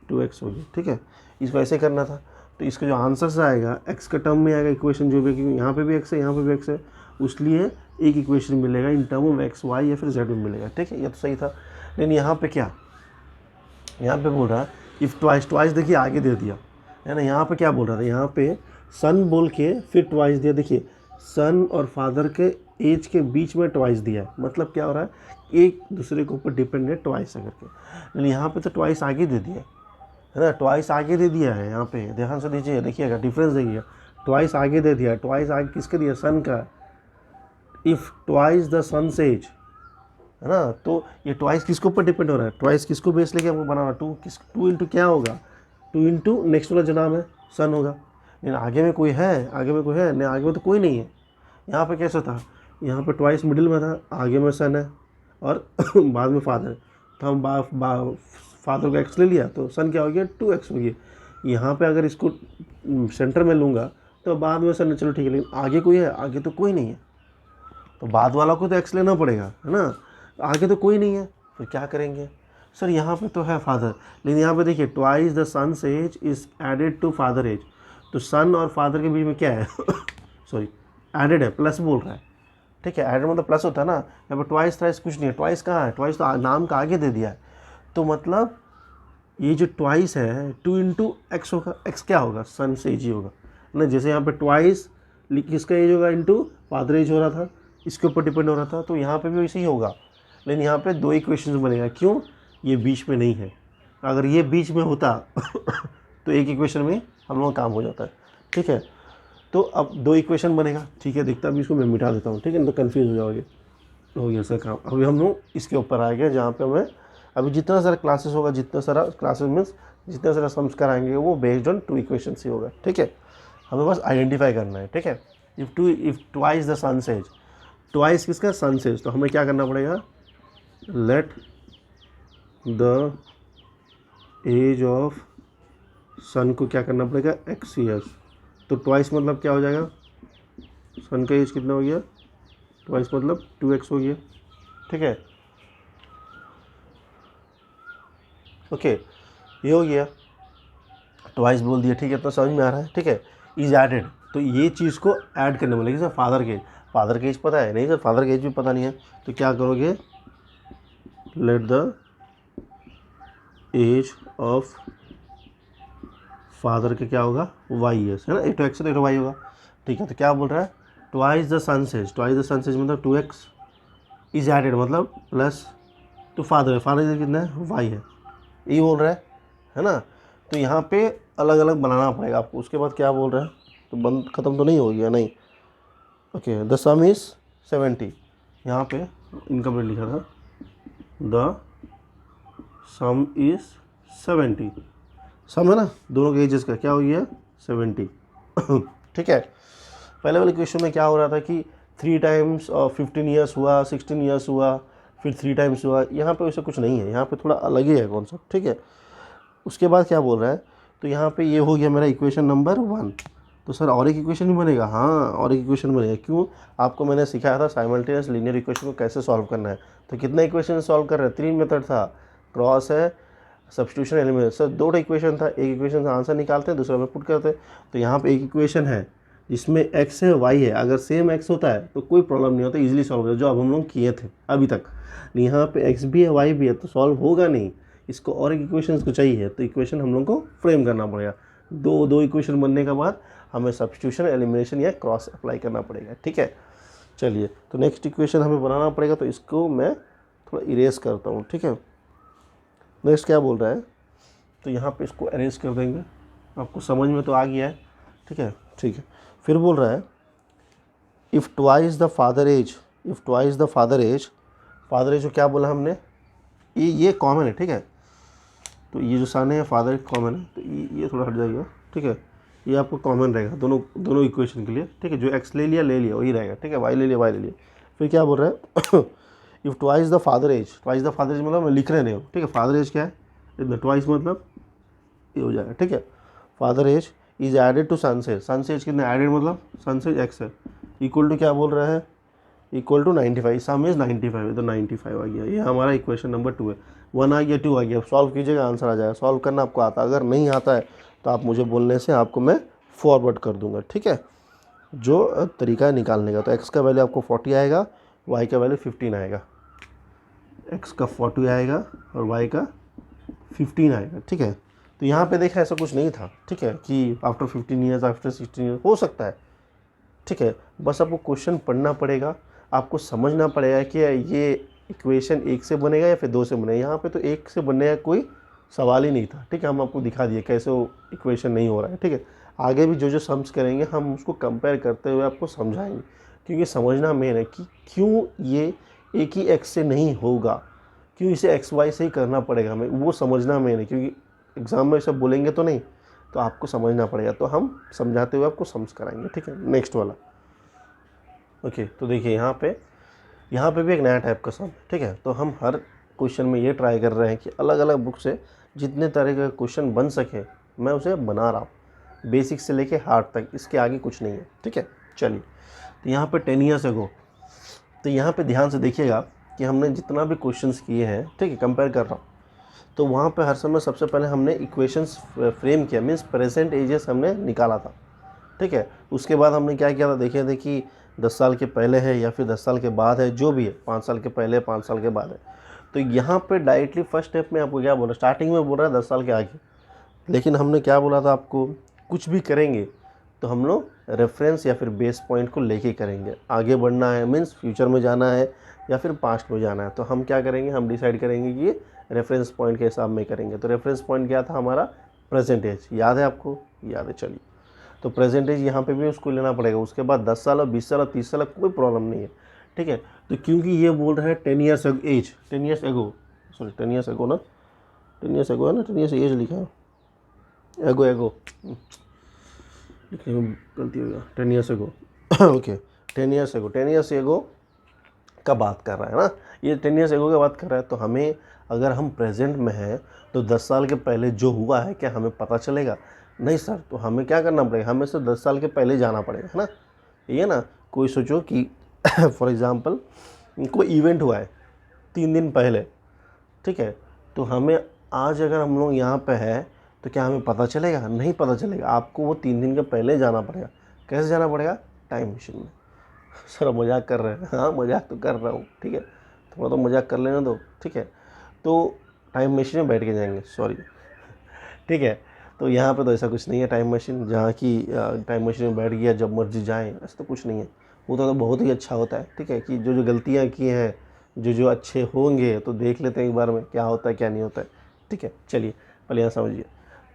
2x हो गया, ठीक है। इसको ऐसे करना था, तो इसका जो आंसर से आएगा x का टर्म में आएगा इक्वेशन जो भी, क्योंकि यहाँ पे भी x है यहाँ पे भी x है, उसलिए एक इक्वेशन मिलेगा in term of x y या फिर z में मिलेगा, ठीक है। ये तो सही था। लेकिन यहाँ पे क्या, यहाँ पे बोल रहा है इफ़ ट्वाइस, ट्वाइस देखिए आगे दे दिया है ना। यहाँ पे क्या बोल रहा था, यहाँ पे सन बोल के फिर ट्वाइस दिया। देखिए सन और फादर के एज के बीच में ट्वाइस दिया है, मतलब क्या हो रहा है, एक दूसरे के ऊपर डिपेंड है ट्वाइस है करके। लेकिन यहाँ पे तो ट्वाइस आगे दे दिया है ना, ट्वाइस आगे दे दिया है। यहाँ पे ध्यान से दीजिए, देखिएगा डिफरेंस देखिएगा, ट्वाइस आगे दे दिया है, ट्वाइस आगे किसके दिया, सन का। If twice the son's age है ना, तो ये ट्वाइस किसके ऊपर डिपेंड हो रहा है, ट्वाइस किसको बेस लेके हमको बनाना, टू इंटू क्या होगा, टू इंटू नेक्स्ट वाला जो नाम है सन होगा। लेकिन आगे में कोई है, आगे में कोई है नहीं, आगे में तो कोई नहीं है। यहाँ पे कैसा था, यहाँ पे ट्वाइस मिडिल में था, आगे में सन है और बाद में फादर है, तो हम फादर को एक्स ले लिया तो सन क्या हो गया, 2x हो गया। यहाँ पे अगर इसको सेंटर में लूँगा तो बाद में सन, चलो ठीक है, लेकिन आगे कोई है, आगे तो कोई नहीं है, तो बाद वाला को तो एक्स लेना पड़ेगा, है ना। आगे तो कोई नहीं है, फिर क्या करेंगे सर, यहाँ पे तो है फादर, लेकिन यहाँ पे देखिए twice the son's age is added to father age, तो सन और फादर के बीच में क्या है सॉरी एडेड है, प्लस बोल रहा है, ठीक है। एडेड मतलब प्लस होता है ना, यहाँ पर ट्वाइस थ्राइस कुछ नहीं है, ट्वाइस कहाँ है, ट्वाइस तो नाम का आगे दे दिया है, तो मतलब ये जो ट्वाइस है 2 इंटू एक्स होगा, एक्स क्या होगा, सन से एज ही होगा ना। जैसे यहाँ पे ट्वाइस किसका एज होगा इंटू फादर एज हो रहा था, इसके ऊपर डिपेंड हो रहा था, तो यहाँ पे भी वैसे ही होगा। लेकिन यहाँ पे दो इक्वेशन बनेगा, क्यों, ये बीच में नहीं है। अगर ये बीच में होता तो एक इक्वेशन में हम लोग का काम हो जाता है, ठीक है। तो अब दो इक्वेशन बनेगा, ठीक है। देखता अभी इसको मैं मिटा देता हूँ, ठीक है, तो कन्फ्यूज़ हो जाओगे। हो गया सर काम। अभी हम लोग इसके ऊपर आ गए जहाँ पे हमें अभी जितना सारा क्लासेस होगा, जितना सारा क्लासेस मीन्स जितना सारा सम्स कराएंगे वो बेस्ड ऑन टू इक्वेशन ही होगा, ठीक है। हमें बस आइडेंटिफाई करना है, ठीक है। If twice the son's age, twice किसका, सन्स एज, तो हमें क्या करना पड़ेगा, let the age of son को क्या करना पड़ेगा, एक्स ईयर्स। तो ट्वाइस मतलब क्या हो जाएगा, सन का एज कितना हो गया, ट्वाइस मतलब 2x हो गया। ठीक है, ओके, ये हो गया, ट्वाइस बोल दिया। ठीक है, तो समझ में आ रहा है। ठीक है, इज एडेड, तो ये चीज़ को ऐड करने बोलेगी सर फादर के एज पता है, नहीं सर फादर के एज भी पता नहीं है, तो क्या करोगे, let the age of father के क्या होगा, वाई ईयर्स, है ना, एक तो एक्स है तो एक तो वाई होगा। ठीक है, तो क्या बोल रहा है, twice the son age, twice the son age मतलब 2x इज एडेड मतलब प्लस, तो फादर एज कितना है, वाई है, यही बोल रहा है ना। तो यहाँ पे अलग अलग बनाना पड़ेगा आपको। उसके बाद क्या बोल रहा है, तो बंद ख़त्म तो नहीं हो गया, नहीं, ओके, द सम इज़ 70, यहाँ पे इनकम्प्लीट लिखा था, द सम इज़ 70, सम है ना दोनों के एजेस का, क्या हो गया 70। ठीक है, पहले वाले क्वेश्चन में क्या हो रहा था कि 3 टाइम्स 15 ईयर्स हुआ, 16 ईयर्स हुआ, फिर 3 टाइम्स हुआ। यहाँ पे वैसे कुछ नहीं है, यहाँ पे थोड़ा अलग ही है कॉन्सेप्ट। ठीक है, उसके बाद क्या बोल रहा है, तो यहाँ पे ये हो गया मेरा इक्वेशन नंबर 1। तो सर और एक इक्वेशन भी बनेगा, हाँ और एक इक्वेशन बनेगा। क्यों, आपको मैंने सिखाया था साइमल्टेनियस लीनियर इक्वेशन को कैसे सॉल्व करना है। तो कितना इक्वेशन सॉल्व कर रहे हैं, 3 मेथड था, क्रॉस है, सब्स्टिट्यूशन, एलिमिनेशन। सर 2 इक्वेशन था, एक इक्वेशन से आंसर निकालते हैं, दूसरा में पुट करते हैं। तो यहाँ पे एक इक्वेशन है जिसमें x है y है, अगर सेम x होता है तो कोई प्रॉब्लम नहीं होता, इजीली सॉल्व होता, जो अब हम लोग किए थे अभी तक। यहाँ पे x भी है y भी है तो सॉल्व होगा नहीं, इसको और एक इक्वेशन को चाहिए, तो इक्वेशन हम लोग को फ्रेम करना पड़ेगा। दो इक्वेशन बनने के बाद हमें सब्स्टिट्यूशन, एलिमिनेशन या क्रॉस अप्लाई करना पड़ेगा। ठीक है, चलिए, तो नेक्स्ट इक्वेशन हमें बनाना पड़ेगा, तो इसको मैं थोड़ा इरेज करता हूँ। ठीक है, नेक्स्ट क्या बोल रहा है, तो यहाँ पे इसको अरेंज कर देंगे, आपको समझ में तो आ गया है। ठीक है, ठीक है, फिर बोल रहा है if twice the father age, if twice the father age को क्या बोला हमने, ये कॉमन है। ठीक है, तो ये जो सन है फादर कॉमन है, तो ये थोड़ा हट जाएगा। ठीक है, ये आपको कॉमन रहेगा दोनों इक्वेशन के लिए। ठीक है, जो एक्स ले लिया वही रहेगा। ठीक है, वाई ले लिया। फिर क्या बोल रहा है, if twice the father age, मतलब मैं लिख रहे हो। ठीक है, फादर एज क्या है, इतना ट्वाइस मतलब ये हो जाएगा। ठीक है, father age is added to son age कितना एडेड मतलब सन एज एक्स है, इक्वल टू क्या बोल रहा है, इक्वल टू 95, सम इज 95 है, तो 95 आ गया। ये हमारा इक्वेशन नंबर 2 है। 1 आ गया, 2 आ गया, सॉल्व कीजिएगा आंसर आ जाएगा। सॉल्व करना आपको आता, अगर नहीं आता है तो आप मुझे बोलने से आपको मैं फॉरवर्ड कर दूंगा। ठीक है, जो तरीका है निकालने का, तो एक्स का वैल्यू आपको 40 आएगा, वाई का वैल्यू 15 आएगा, एक्स का 40 आएगा और वाई का 15 आएगा। ठीक है, तो यहाँ पे देखा ऐसा कुछ नहीं था। ठीक है, कि आफ्टर 15 ईयर्स, आफ्टर 16 ईयर्स हो सकता है। ठीक है, बस आपको क्वेश्चन पढ़ना पड़ेगा, आपको समझना पड़ेगा कि ये इक्वेशन 1 से बनेगा या फिर 2 से बनेगा। यहाँ पे तो 1 से बनने का कोई सवाल ही नहीं था। ठीक है, हम आपको दिखा दिए कैसे वो इक्वेशन नहीं हो रहा है। ठीक है, आगे भी जो सम्स करेंगे हम उसको कंपेयर करते हुए आपको समझाएंगे, क्योंकि समझना मेन है कि क्यों ये एक ही एक्स से नहीं होगा, क्यों इसे एक्स वाई से ही करना पड़ेगा, हमें वो समझना मेन है। क्योंकि एग्ज़ाम में सब बोलेंगे तो नहीं, तो आपको समझना पड़ेगा, तो हम समझाते हुए आपको सम्स कराएंगे। ठीक है, नेक्स्ट वाला। ओके, तो देखिए यहाँ पे भी एक नया टाइप का सम। ठीक है, तो हम हर क्वेश्चन में ये ट्राई कर रहे हैं कि अलग अलग बुक से जितने तरह का क्वेश्चन बन सके मैं उसे बना रहा हूँ, बेसिक से लेके हार्ड तक, इसके आगे कुछ नहीं है। ठीक है, चलिए, तो यहाँ पे 10 ईयर्स अगो, तो यहाँ पे ध्यान से देखिएगा कि हमने जितना भी क्वेश्चंस किए हैं, ठीक है, कंपेयर कर रहा हूँ, तो वहाँ पे हर समय सबसे पहले हमने इक्वेशंस फ्रेम किया, मीन्स प्रेजेंट एजेस हमने निकाला था। ठीक है, उसके बाद हमने क्या किया था, देखे थे कि 10 साल के पहले है या फिर 10 साल के बाद है, जो भी है, 5 साल के पहले 5 साल के बाद है। तो यहाँ पे डायरेक्टली फर्स्ट स्टेप में आपको क्या बोला, स्टार्टिंग में बोल रहा है 10 साल के आगे, लेकिन हमने क्या बोला था आपको, कुछ भी करेंगे तो हम लोग रेफरेंस या फिर बेस पॉइंट को लेके करेंगे। आगे बढ़ना है मीन्स फ्यूचर में जाना है या फिर पास्ट में जाना है, तो हम क्या करेंगे, हम डिसाइड करेंगे कि रेफरेंस पॉइंट के हिसाब में करेंगे। तो रेफरेंस पॉइंट क्या था हमारा, प्रेजेंट एज, याद है आपको, याद है, चलिए, तो प्रेजेंट एज यहाँ पे भी उसको लेना पड़ेगा। उसके बाद 10 साल और 20 साल और 30 साल कोई प्रॉब्लम नहीं है। ठीक है, तो क्योंकि ये बोल रहा है 10 years age, 10 years ago, sorry 10 years ago ना, 10 ईयर्स एगो है ना, 10 ईयर्स एज लिखा है, एगो लिखने में गलती हो गया, 10 ईयर्स एगो। ओके, 10 ईयर्स एगो का बात कर रहा है ना, ये 10 ईयर्स एगो की बात कर रहा है। तो हमें अगर हम प्रेजेंट में हैं तो 10 साल के पहले जो हुआ है क्या हमें पता चलेगा? नहीं सर, तो हमें क्या करना पड़ेगा, हमें सिर्फ 10 साल के पहले जाना पड़ेगा, है ना। ये ना, कोई सोचो कि फॉर एग्ज़ाम्पल कोई इवेंट हुआ है 3 दिन पहले, ठीक है, तो हमें आज अगर हम लोग यहाँ पे है तो क्या हमें पता चलेगा? नहीं पता चलेगा। आपको वो 3 दिन के पहले जाना पड़ेगा। कैसे जाना पड़ेगा? टाइम मशीन में। सर मजाक कर रहे हैं? हाँ मजाक तो कर रहा हूँ, ठीक है, थोड़ा तो मजाक कर लेना दो, ठीक है। तो टाइम मशीन में बैठ के जाएंगे, सॉरी, ठीक है। तो यहाँ पे तो ऐसा कुछ नहीं है टाइम मशीन, जहाँ की टाइम मशीन में बैठ गया जब मर्जी जाएँ, ऐसा तो कुछ नहीं है। वो तो बहुत ही अच्छा होता है, ठीक है, कि जो जो गलतियाँ की हैं, जो जो अच्छे होंगे तो देख लेते हैं एक बार में क्या होता है क्या नहीं होता है, ठीक है। चलिए पहले यहाँ समझिए।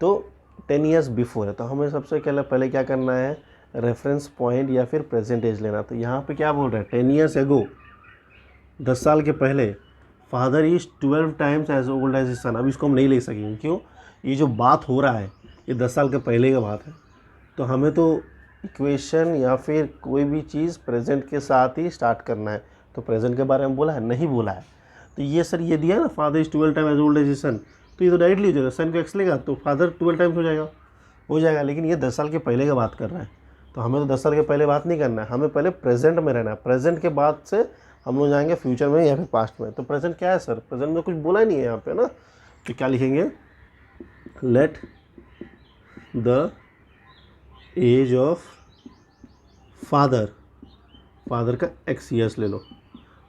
तो 10 ईयर्स बिफोर है, तो हमें सबसे पहले क्या करना है, रेफरेंस पॉइंट या फिर प्रेजेंट एज लेना। तो यहाँ पे क्या बोल रहा है, 10 ईयर्स एगो, 10 साल के पहले, father is 12 times as old as his son. अब इसको हम नहीं ले सकेंगे, क्यों? ये जो बात हो रहा है ये 10 साल के पहले का बात है, तो हमें तो इक्वेशन या फिर कोई भी चीज़ प्रेजेंट के साथ ही स्टार्ट करना है। तो प्रेजेंट के बारे में बोला है? नहीं बोला है। तो ये सर ये दिया ना, father is 12 time as old as his son, तो ये तो डायरेक्टली हो जाएगा, सन को एक्स लेगा तो फादर 12 टाइम्स हो जाएगा। लेकिन ये 10 साल के पहले का बात कर रहा है, तो हमें तो 10 साल के पहले बात नहीं करना है, हमें पहले प्रेजेंट में रहना है। प्रेजेंट के बाद से हम लोग जाएंगे फ्यूचर में या फिर पास्ट में। तो प्रेजेंट क्या है सर? प्रेजेंट में कुछ बोला ही नहीं है यहाँ पे ना, तो क्या लिखेंगे, let the age of father का x ईयर्स ले लो।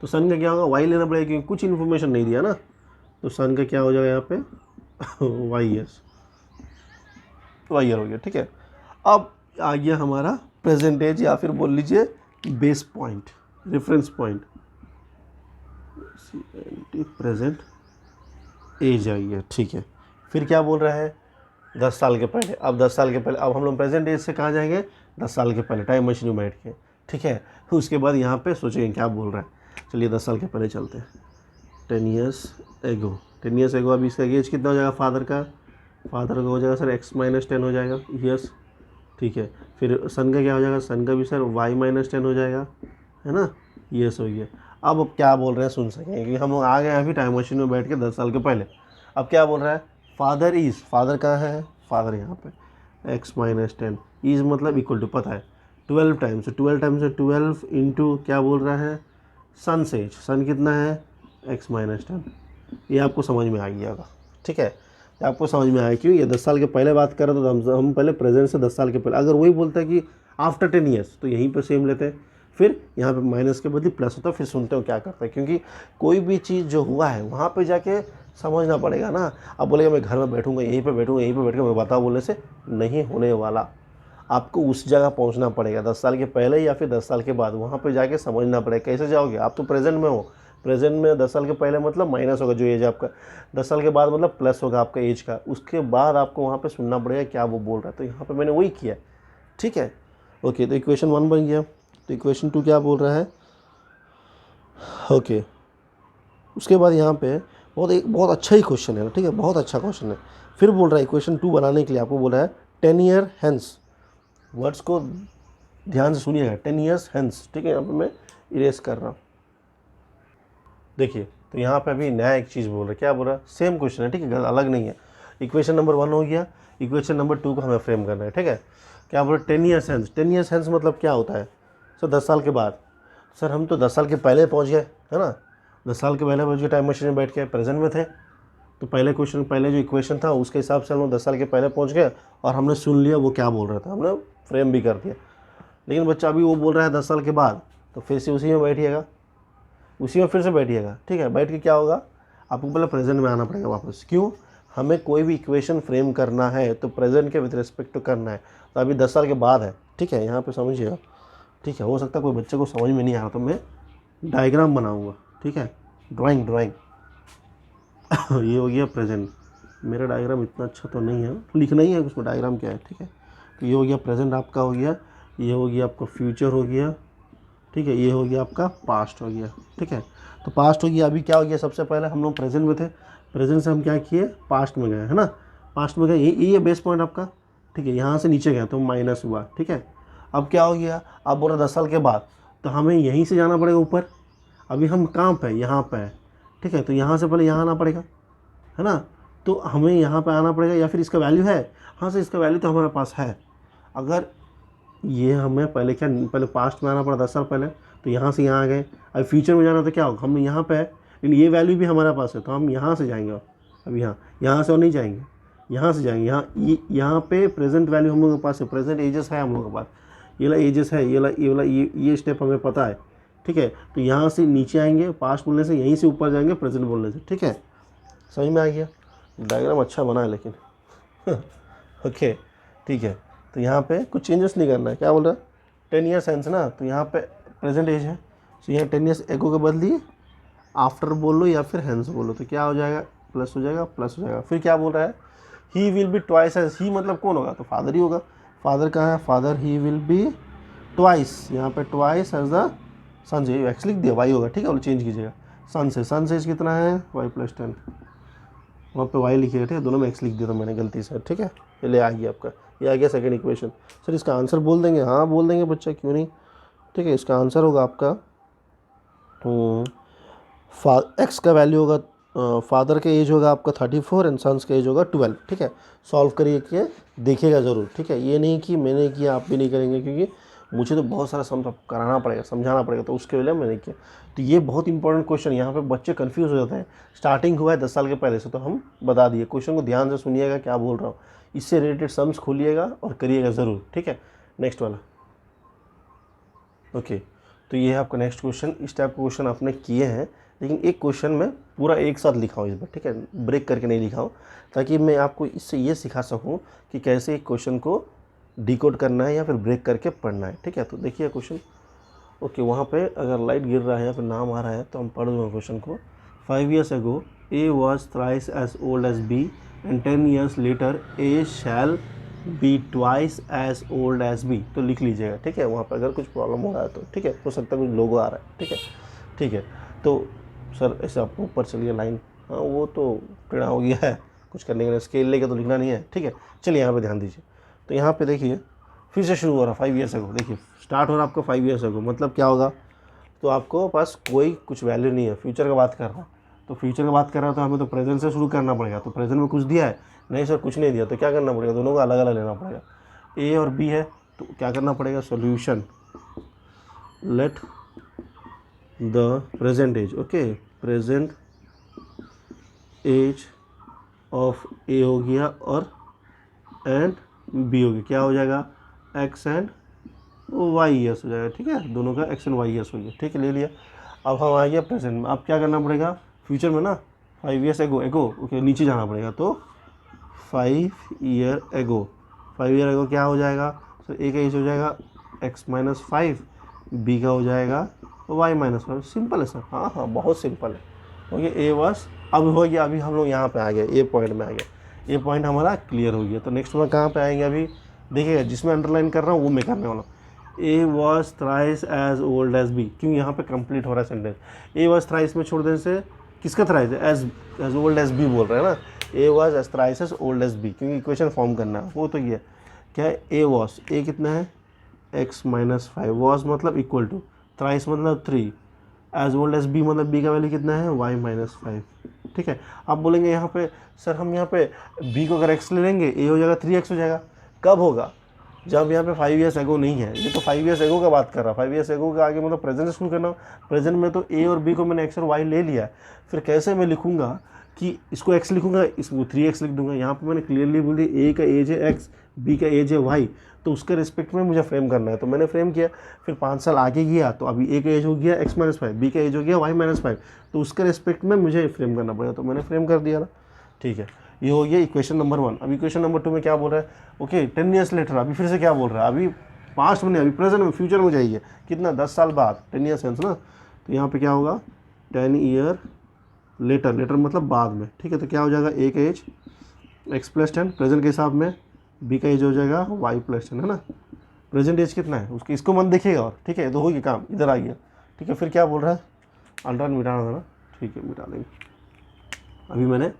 तो सन का क्या होगा, y लेना पड़ेगा, क्योंकि कुछ इन्फॉर्मेशन नहीं दिया ना। तो सन का क्या हो जाएगा यहाँ पे y ईयर हो गया, ठीक है। अब आ गया हमारा प्रेजेंटेज या फिर बोल लीजिए base point, reference point, present age आ गया, ठीक है। फिर क्या बोल रहा है, 10 साल के पहले। अब 10 साल के पहले, अब हम लोग प्रेजेंट एज से कहाँ जाएंगे, 10 साल के पहले टाइम मशीन में बैठ के, ठीक है। फिर उसके बाद यहाँ पे सोचेंगे क्या बोल रहा है। चलिए 10 साल के पहले चलते हैं, 10 ईयर्स एगो। 10 ईयर्स एगो, अभी इसका एज कितना हो जाएगा फादर का हो जाएगा सर x-10 हो जाएगा ईयर्स, ठीक है। फिर सन का क्या हो जाएगा, सन का भी सर y-10 हो जाएगा, है ना, ईयर्स हो गया। अब क्या बोल रहे हैं सुन सकेंगे, क्योंकि हम लोग आ गए अभी टाइम मशीन में बैठ के 10 साल के पहले। अब क्या बोल रहा है, फादर कहाँ है, फादर यहाँ पे, x-10 इज मतलब इक्वल टू, पता है 12 टाइम्स, 12 इंटू क्या बोल रहा है, सन से एज, सन कितना है x-10। ये आपको समझ में आ गया होगा, ठीक है। आपको समझ में आया क्यों, ये 10 साल के पहले बात कर रहे तो हम पहले प्रेजेंट से 10 साल के पहले। अगर वही बोलता है कि आफ्टर 10 ईयर्स तो यहीं पे सेम लेते हैं, फिर यहाँ पे माइनस के बदले प्लस होता है, फिर सुनते हो क्या करता है, क्योंकि कोई भी चीज़ जो हुआ है वहाँ पे जाके समझना पड़ेगा ना। अब बोलेगा मैं घर में बैठूंगा, यहीं पे बैठ के मैं बताऊँ बोलने से नहीं होने वाला। आपको उस जगह पहुँचना पड़ेगा 10 साल के पहले या फिर 10 साल के बाद, वहाँ पर जाके समझना पड़ेगा। कैसे जाओगे, आप तो प्रेजेंट में हो, प्रेजेंट में 10 साल के पहले मतलब माइनस होगा जो एज आपका, 10 साल के बाद मतलब प्लस होगा आपका एज का, उसके बाद आपको वहाँ पे सुनना पड़ेगा क्या वो बोल रहा है। तो यहाँ पे मैंने वही किया, ठीक है। ओके, तो इक्वेशन 1 बन गया। तो इक्वेशन 2 क्या बोल रहा है, ओके। उसके बाद यहाँ पे बहुत अच्छा ही क्वेश्चन है, ठीक है, बहुत अच्छा क्वेश्चन है। फिर बोल रहा है इक्वेशन 2 बनाने के लिए आपको बोल रहा है 10 ईयर हेंस, वर्ड्स को ध्यान से सुनिएगा, 10 ईयर्स हेंस, ठीक है। यहाँ पे मैं इरेज कर रहा हूँ, देखिए। तो यहाँ पे अभी नया एक चीज़ बोल रहा है, क्या बोल रहा है, सेम क्वेश्चन है, ठीक है, अलग नहीं है। इक्वेशन नंबर 1 हो गया, इक्वेशन नंबर 2 को हमें फ्रेम करना है, ठीक है। क्या बोल रहा है, 10 ईयर्स हेंस। 10 ईयर्स हेंस मतलब क्या होता है सर, 10 साल के बाद। सर हम तो 10 साल के पहले पहुँच गए, है ना, 10 साल के पहले पहुँच गए, टाइम मशीन में बैठ के प्रेजेंट में थे। तो पहले जो इक्वेशन था उसके हिसाब से हम लोग 10 साल के पहले पहुँच गए और हमने सुन लिया वो क्या बोल रहा था, हमने फ्रेम भी कर दिया। लेकिन बच्चा अभी वो बोल रहा है 10 साल के बाद, तो फिर से उसी में बैठिएगा, उसी में फिर से बैठिएगा, ठीक है। बैठ के क्या होगा, आपको पहले प्रेजेंट में आना पड़ेगा वापस। क्यों, हमें कोई भी इक्वेशन फ्रेम करना है तो प्रेजेंट के विद रिस्पेक्ट टू करना है। तो अभी 10 साल के बाद है, ठीक है, यहाँ पे समझिएगा, ठीक है। हो सकता है कोई बच्चे को समझ में नहीं आ रहा तो मैं डायग्राम बनाऊँगा, ठीक है, ड्राइंग ये हो गया प्रेजेंट। मेरा डायग्राम इतना अच्छा तो नहीं है, लिखना ही है उसमें डायग्राम क्या है, ठीक है। तो ये हो गया प्रेजेंट आपका हो गया, ये हो गया आपका फ्यूचर हो गया, ठीक है, ये हो गया आपका पास्ट हो गया, ठीक है। तो पास्ट हो गया, अभी क्या हो गया, सबसे पहले हम लोग प्रेजेंट में थे, प्रेजेंट से हम क्या किए, पास्ट में गए, है ना, पास्ट में गए, ये बेस पॉइंट आपका, ठीक है। यहाँ से नीचे गए तो माइनस हुआ, ठीक है। अब क्या हो गया, अब बोला 10 साल के बाद, तो हमें यहीं से जाना पड़ेगा ऊपर। अभी हम कहाँ पे, यहाँ पे, ठीक है, तो यहाँ से पहले यहाँ आना पड़ेगा, है ना, तो हमें यहाँ पे आना पड़ेगा, या फिर इसका वैल्यू है, हाँ से इसका वैल्यू तो हमारे पास है। अगर ये हमें पहले क्या, पहले पास्ट में आना पड़ा 10 साल पहले, तो यहाँ से यहाँ आ गए। अब फ्यूचर में जाना तो क्या होगा, हम यहाँ पे है लेकिन ये वैल्यू भी हमारे पास है, तो हम यहाँ से जाएंगे। अब यहाँ से और नहीं जाएंगे, यहाँ से जाएंगे। यहाँ पे प्रेजेंट वैल्यू हम लोगों के पास है, प्रेजेंट एजेस है हम लोगों के पास, ये वाला एजेस है, ये स्टेप हमें पता है, ठीक है। तो यहाँ से नीचे आएंगे पास्ट बोलने से, यहीं से ऊपर जाएंगे प्रेजेंट बोलने से, ठीक है। समझ में आ गया, डायग्राम अच्छा बना है लेकिन ओके, ठीक है। तो यहाँ पे कुछ चेंजेस नहीं करना है, क्या बोल रहा है 10 ईयर्स सेंस ना, तो यहाँ पे प्रेजेंट एज है, तो यहाँ 10 ईयर्स एगो के बदलिए आफ्टर बोल लो या फिर हैंस बोलो, तो क्या हो जाएगा, प्लस हो जाएगा, प्लस हो जाएगा। फिर क्या बोल रहा है, he will be twice age, he मतलब कौन होगा, तो फादर ही होगा। फादर कहाँ है, father, he will be twice, यहाँ पे ट्वाइस एज द सन से, एक्स लिख दिया, वाई होगा, ठीक है, और चेंज कीजिएगा सन से कितना है y + 10, वहाँ पे y लिखिएगा, ठीक है, दोनों में x लिख दिया था मैंने गलती से, ठीक है। ये ले आ गया आपका, ये आ गया सेकंड इक्वेशन। सर इसका आंसर बोल देंगे, हाँ बोल देंगे बच्चा, क्यों नहीं, ठीक है। इसका आंसर होगा आपका एक्स का वैल्यू होगा, फादर का एज होगा आपका 34 एंड सन्स का एज होगा 12, ठीक है। सॉल्व करिए, देखिएगा ज़रूर, ठीक है। ये नहीं कि मैंने किया आप भी नहीं करेंगे, क्योंकि मुझे तो बहुत सारा सम कराना पड़ेगा, समझाना पड़ेगा, तो उसके लिए मैंने किया। तो ये बहुत इंपॉर्टेंट क्वेश्चन, यहाँ पे बच्चे कंफ्यूज हो जाते हैं। स्टार्टिंग हुआ है 10 साल के पहले से, तो हम बता दिए। क्वेश्चन को ध्यान से सुनिएगा क्या बोल रहा हूँ, इससे रिलेटेड सम्स खोलिएगा और करिएगा ज़रूर, ठीक है। नेक्स्ट वाला, ओके। तो ये है आपका नेक्स्ट क्वेश्चन। इस टाइप के क्वेश्चन आपने किए हैं, लेकिन एक क्वेश्चन में पूरा एक साथ लिखा हूँ इस बार, ठीक है, ब्रेक करके नहीं लिखा हूँ, ताकि मैं आपको इससे ये सिखा सकूँ कि कैसे एक क्वेश्चन को डिकोड करना है या फिर ब्रेक करके पढ़ना है, ठीक है। तो देखिए क्वेश्चन, ओके, वहाँ पे अगर लाइट गिर रहा है या फिर नाम आ रहा है तो हम पढ़ दूँगा क्वेश्चन को। 5 years ago A was thrice as old as B and 10 years later A shall be twice as old as B। तो लिख लीजिएगा, ठीक है। वहाँ पर अगर कुछ प्रॉब्लम हो रहा है तो, ठीक है, हो सकता है कुछ लोगो आ रहा है, ठीक है, ठीक है। तो सर ऐसे आपको ऊपर चलिए लाइन, हाँ वो तो टेढ़ा हो गया है, कुछ करने के लिए स्केल लेके तो लिखना नहीं है, ठीक है। चलिए यहाँ पे ध्यान दीजिए। तो यहाँ पे देखिए फिर से शुरू हो रहा 5 years ago, देखिए स्टार्ट हो रहा आपका 5 years ago, मतलब क्या होगा, तो आपको पास कोई कुछ वैल्यू नहीं है, फ्यूचर का बात कर रहा, तो फ्यूचर का बात कर रहा तो हमें तो प्रेजेंट से शुरू करना पड़ेगा। तो प्रेजेंट में कुछ दिया है, नहीं सर कुछ नहीं दिया, तो क्या करना पड़ेगा, दोनों का अलग अलग लेना पड़ेगा। ए और बी है तो क्या करना पड़ेगा, solution let the present age, okay, present age of A हो गया और एंड बी हो गया, क्या हो जाएगा, एक्स एंड वाई ईयर्स हो जाएगा, ठीक है, दोनों का एक्स एंड वाई ईयर्स हो गया, ठीक है, ले लिया। अब हम आ गया प्रेजेंट में, अब क्या करना पड़ेगा, फ्यूचर में ना 5 years एगो ओके, नीचे जाना पड़ेगा, तो 5 year एगो, 5 year एगो क्या हो जाएगा, तो ए का एज हो जाएगा x - 5, बी का हो जाएगा y - 5, सिंपल है सर, हाँ हाँ बहुत सिंपल है, ओके। ए बस अब हो गया, अभी हम लोग यहाँ पे आ गए, ए पॉइंट में आ गया, ये पॉइंट हमारा क्लियर हो गया। तो नेक्स्ट में कहाँ पे आएंगे, अभी देखिएगा जिसमें अंडरलाइन कर रहा हूँ वो मैं करने वाला हूँ। A was thrice as old as B, क्यों यहाँ पे कंप्लीट हो रहा है सेंटेंस, ए वॉज थ्राइस में छोड़ देने से किसका थ्राइस है, एज ओल्ड एज बी बोल रहा है ना, A was age thrice as old as B, क्योंकि इक्वेशन फॉर्म करना है, वो तो ये क्या है, ए वॉज, ए कितना है x - 5, वॉज मतलब इक्वल टू, थ्राइस मतलब 3, एज ओल्ड एज बी मतलब बी का वैल्यू कितना है y - 5, ठीक है। आप बोलेंगे यहाँ पे सर हम यहाँ पे b को अगर x ले लेंगे a हो जाएगा 3x हो जाएगा, कब होगा, जब यहाँ पे 5 years एगो नहीं है, ये तो 5 years एगो का बात कर रहा, 5 years एगो का आगे मतलब प्रेजेंट से शुरू करना। प्रेजेंट में तो a और b को मैंने x और y ले लिया, फिर कैसे मैं लिखूँगा कि इसको x लिखूँगा, इसको 3x लिख दूंगा। यहाँ पे मैंने क्लियरली बोल दिया a का एज है x, b का एज है y, तो उसके रिस्पेक्ट में मुझे फ्रेम करना है, तो मैंने फ्रेम किया। फिर 5 साल आगे गया तो अभी a का एज हो गया x - 5, b का एज हो गया y - 5, तो उसके रिस्पेक्ट में मुझे फ्रेम करना पड़ेगा, तो मैंने फ्रेम कर दिया ना, ठीक है। ये हो गया इक्वेशन नंबर 1। अब इक्वेशन नंबर 2 में क्या बोल रहा है, ओके 10 years लेटर, अभी फिर से क्या बोल रहा है, अभी पास्ट में नहीं, अभी प्रेजेंट में, फ्यूचर में जाइए, कितना 10 साल बाद, 10 years सेंस ना, तो यहाँ पे क्या होगा 10 year लेटर, लेटर मतलब बाद में, ठीक है। तो क्या हो जाएगा, ए का एज x + 10 प्रेजेंट के हिसाब में, बी का एज हो जाएगा y + 10, है ना। प्रेजेंट एज कितना है उसके, इसको मन देखिएगा, और ठीक है, तो हो गया काम, इधर आ गया, ठीक है। फिर क्या बोल रहा है, अल्ट्रान मिटाना था ना, ठीक है मिटा देंगे। अभी मैंने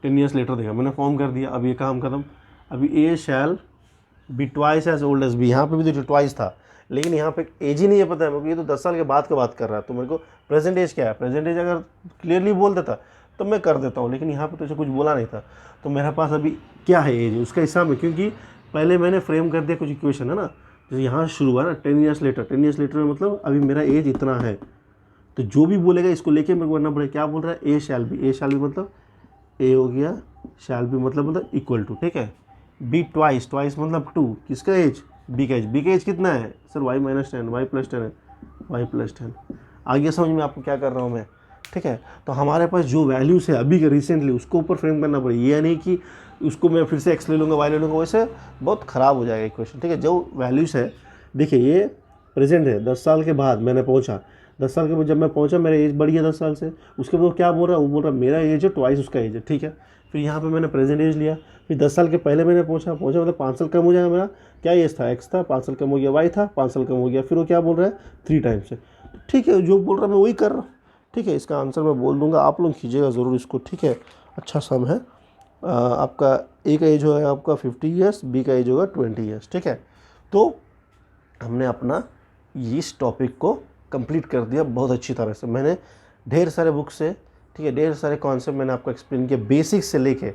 10 years लेटर देखा, मैंने फॉर्म कर दिया, अब ये काम खत्म। अभी A shall be twice as old as B, यहाँ पे भी तो ट्वाइस था, लेकिन यहाँ पे एज ही नहीं है पता है मेरे को, ये तो 10 साल के बाद का बात कर रहा है, तो मेरे को प्रेजेंट एज क्या है, प्रेजेंट एज अगर क्लियरली बोल देता तो मैं कर देता हूँ, लेकिन यहाँ पे तो ऐसे कुछ बोला नहीं था। तो मेरे पास अभी क्या है एज उसका हिसाब में, क्योंकि पहले मैंने फ्रेम कर दिया कुछ इक्वेशन है ना, जैसे यहाँ शुरू हुआ ना 10 ईयर्स लेटर, 10 ईयर्स लेटर में मतलब अभी मेरा एज इतना है, तो जो भी बोलेगा इसको लेके मेरे को करना पड़ेगा। क्या बोल रहा है, ए शैल बी, ए शैल बी मतलब ए हो गया, शैल बी मतलब इक्वल टू, ठीक है। बी ट्वाइस, ट्वाइस मतलब 2, किसका एज, बी का एज, बी का एज कितना है सर y - 10, y + 10 है, y + 10। आगे समझ में आपको क्या कर रहा हूँ मैं, ठीक है। तो हमारे पास जो वैल्यूज़ है अभी के रिसेंटली उसको ऊपर फ्रेम करना पड़ेगा, ये नहीं कि उसको मैं फिर से x ले लूँगा y ले लूँगा, वैसे बहुत ख़राब हो जाएगा इक्वेशन, ठीक है। जो वैल्यूज़ है देखिए ये प्रेजेंट है, 10 साल के बाद मैंने पहुँचा, 10 साल के बाद जब मैं पहुँचा मेरा एज बढ़ गया 10 साल से, उसके बाद क्या बोल रहा है, वो बोल रहा है मेरा एज है ट्वाइस उसका एज है, ठीक है। फिर यहाँ पे मैंने प्रेजेंट एज लिया, फिर 10 साल के पहले मैंने पहुँचा मतलब 5 साल कम हो जाएगा मेरा, क्या एज था, x था, 5 साल कम हो गया, y था, 5 साल कम हो गया, फिर वो क्या बोल रहा है 3 टाइम्स है, ठीक है। जो बोल रहा है मैं वही कर रहा हूँ, ठीक है। इसका आंसर मैं बोल दूंगा, आप लोग कीजिएगा ज़रूर इसको, ठीक है। अच्छा सम है। आपका ए का एज होगा आपका 50 ईयर्स, बी का एज होगा 20 ईयर्स, ठीक है। तो हमने अपना इस टॉपिक को कंप्लीट कर दिया बहुत अच्छी तरह से। मैंने ढेर सारे बुक से, ठीक है, ढेर सारे कॉन्सेप्ट मैंने आपको एक्सप्लेन किया, बेसिक्स से लेके,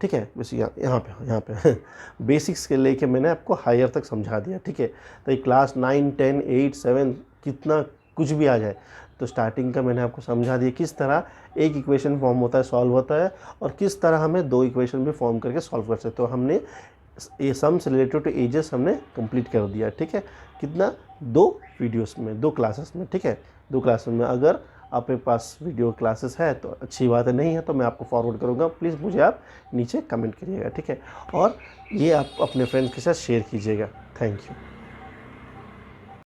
ठीक है, बस यहाँ पे बेसिक्स के लेके मैंने आपको हायर तक समझा दिया, ठीक है। तो ये क्लास 9, 10, 8, 7 कितना कुछ भी आ जाए, तो स्टार्टिंग का मैंने आपको समझा दिया किस तरह एक इक्वेशन फॉर्म होता है, सॉल्व होता है, और किस तरह हमें 2 इक्वेशन भी फॉर्म करके सॉल्व कर सकते हो। हमने ये सम्स रिलेटेड टू एजेस हमने कंप्लीट कर दिया, ठीक है। कितना, 2 वीडियोस में, 2 क्लासेस में, ठीक है, 2 क्लासेस में। अगर आपके पास वीडियो क्लासेस है तो अच्छी बात है, नहीं है तो मैं आपको फॉरवर्ड करूँगा, प्लीज़ मुझे आप नीचे कमेंट करिएगा, ठीक है। और ये आप अपने फ्रेंड्स के साथ शेयर कीजिएगा। Thank you.